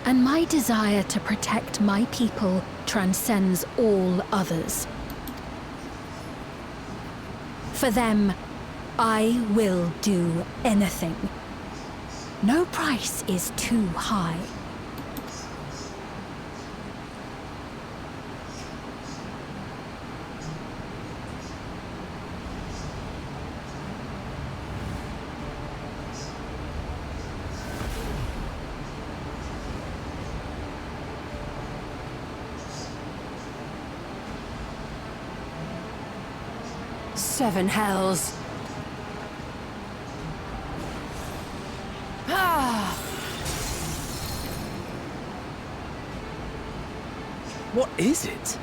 and my desire to protect my people transcends all others. For them, I will do anything. No price is too high. Seven hells. Ah! What is it?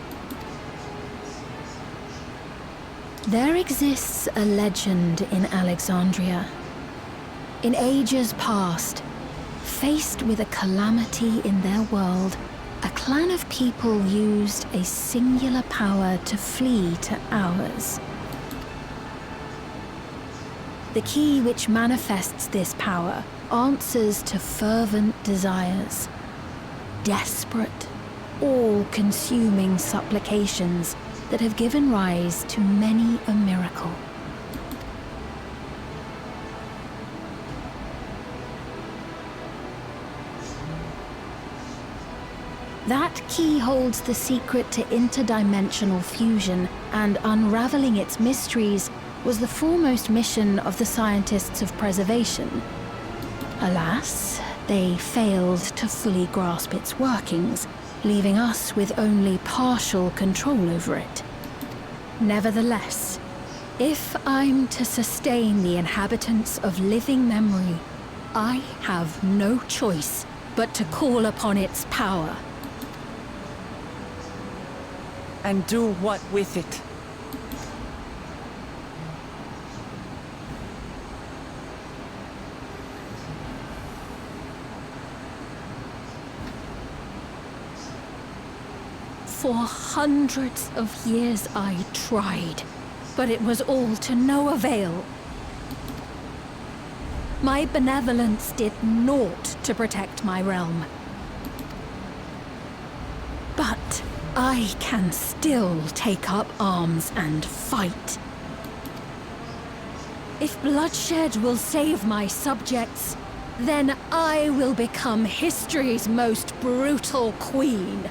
There exists a legend in Alexandria. In ages past, faced with a calamity in their world, a clan of people used a singular power to flee to ours. The key which manifests this power answers to fervent desires. Desperate, all-consuming supplications that have given rise to many a miracle. That key holds the secret to interdimensional fusion, and unraveling its mysteries was the foremost mission of the scientists of preservation. Alas, they failed to fully grasp its workings, leaving us with only partial control over it. Nevertheless, if I'm to sustain the inhabitants of living memory, I have no choice but to call upon its power. And do what with it? For hundreds of years I tried, but it was all to no avail. My benevolence did naught to protect my realm. But I can still take up arms and fight. If bloodshed will save my subjects, then I will become history's most brutal queen.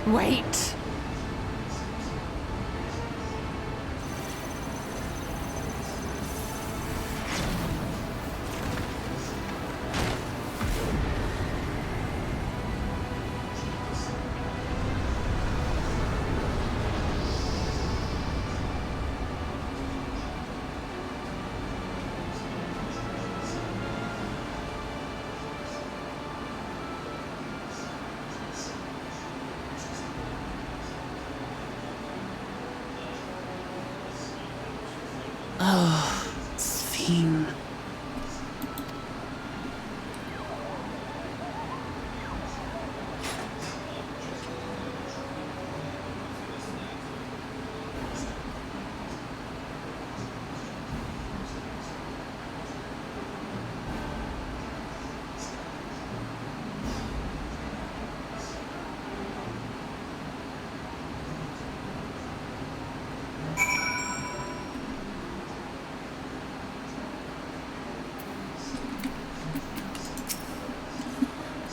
Wait. Oh, Ffxiv.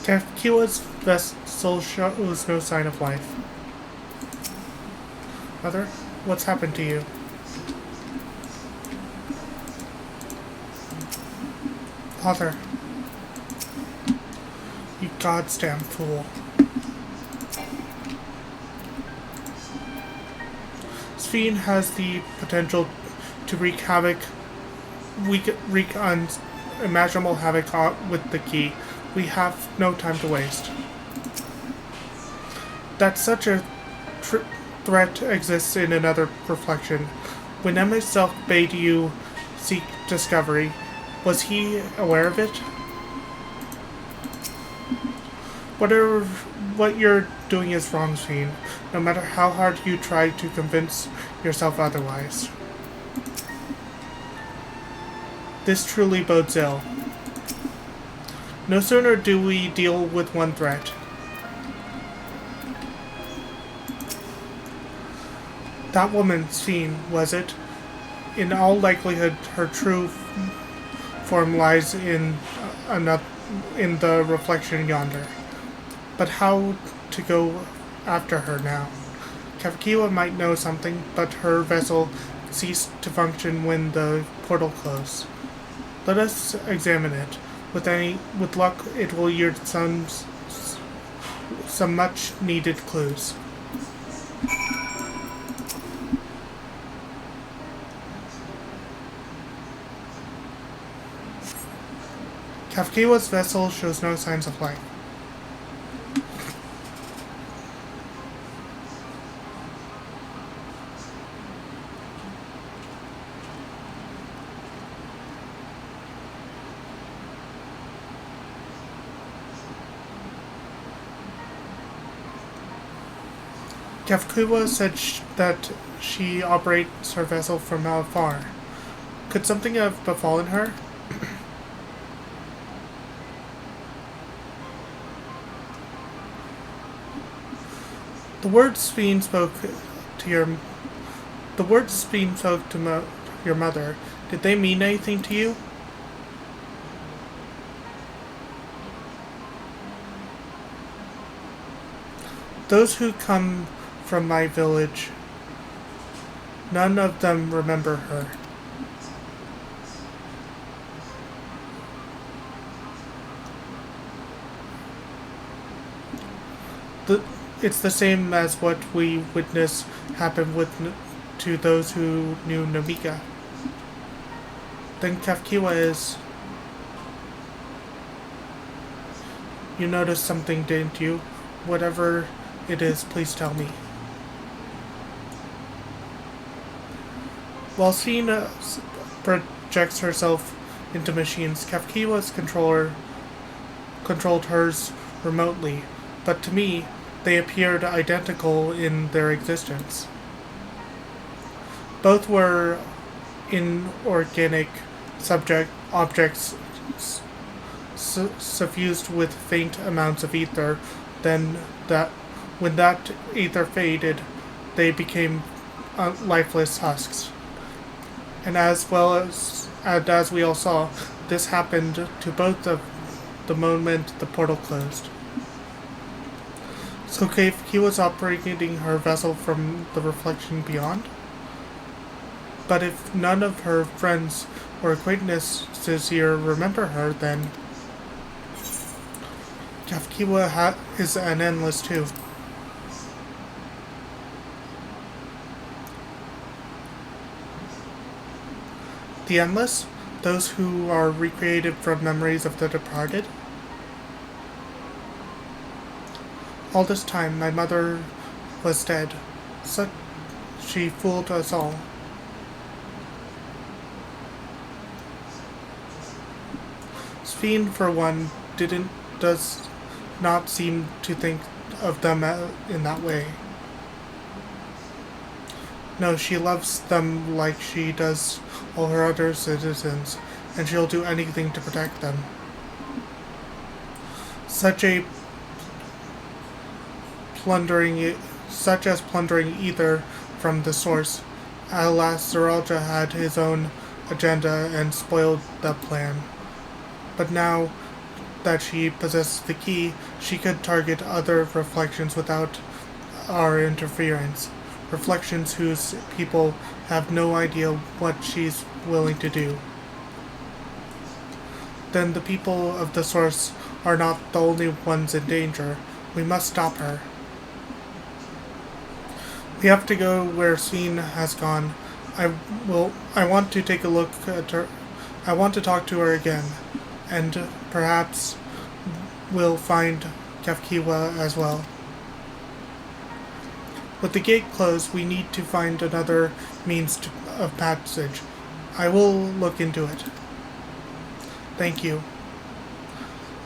Kefkiwa's vessel shows no sign of life. Mother, what's happened to you? Father. You goddamn fool. Ffxiv has the potential to wreak unimaginable havoc with the key. We have no time to waste. That such a threat exists in another reflection. When I myself bade you seek discovery, was he aware of it? What you're doing is wrong, Ffxiv, no matter how hard you try to convince yourself otherwise. This truly bodes ill. No sooner do we deal with one threat. That woman, Ffxiv, was it? In all likelihood, her true form lies in the reflection yonder. But how to go after her now? Ffxiv might know something, but her vessel ceased to function when the portal closed. Let us examine it. With luck, it will yield some much needed clues. Ffxiv's vessel shows no signs of life. Ffxiv said that she operates her vessel from afar. Could something have befallen her? The words Ffxiv spoke to your mother, did they mean anything to you? Those who come from my village, none of them remember her. It's the same as what we witnessed happen to those who knew Namika. Then Ffxiv is... You noticed something, didn't you? Whatever it is, please tell me. While Ffxiv projects herself into machines, Ffxiv's controlled hers remotely, but to me, they appeared identical in their existence. Both were inorganic objects suffused with faint amounts of ether. Then, when that ether faded, they became lifeless husks. And as we all saw, this happened to both of the moment the portal closed. So he was operating her vessel from the reflection beyond? But if none of her friends or acquaintances here remember her, then Ffxiv is an endless too. The endless? Those who are recreated from memories of the departed? All this time, my mother was dead. She fooled us all. Ffxiv, for one, does not seem to think of them in that way. No, she loves them like she does all her other citizens, and she'll do anything to protect them. Such as plundering ether from the source. Alas, Zoralja had his own agenda and spoiled that plan. But now that she possesses the key, she could target other reflections without our interference. Reflections whose people have no idea what she's willing to do. Then the people of the source are not the only ones in danger. We must stop her. We have to go where Ffxiv has gone. I want to take a look at her. I want to talk to her again. And perhaps we'll find Ffxiv as well. With the gate closed, we need to find another means of passage. I will look into it. Thank you.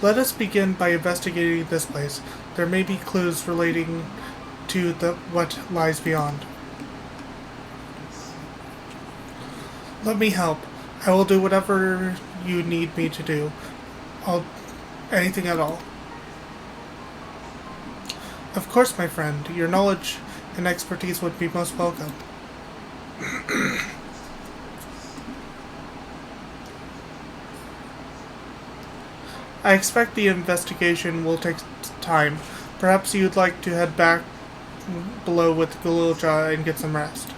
Let us begin by investigating this place. There may be clues relating to what lies beyond. Let me help. I will do whatever you need me to do. Anything at all. Of course, my friend. Your knowledge and expertise would be most welcome. I expect the investigation will take time. Perhaps you'd like to head back below with Gulilja and get some rest.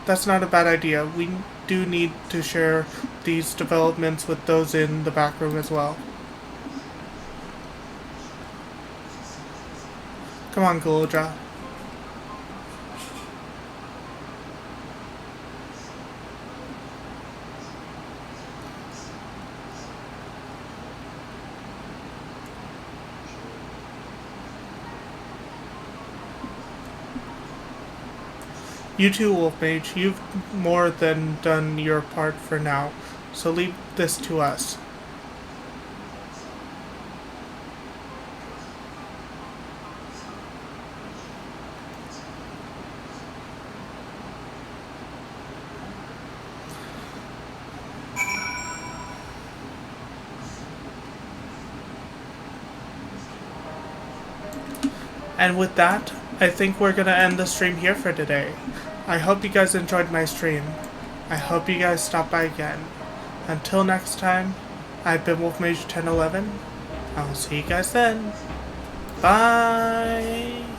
That's not a bad idea. We do need to share these developments with those in the back room as well. Come on, Gulilja. You too, Wolf Mage. You've more than done your part for now, so leave this to us. And with that, I think we're gonna end the stream here for today. I hope you guys enjoyed my stream. I hope you guys stop by again. Until next time, I've been Wolf Mage 1011. I'll see you guys then. Bye!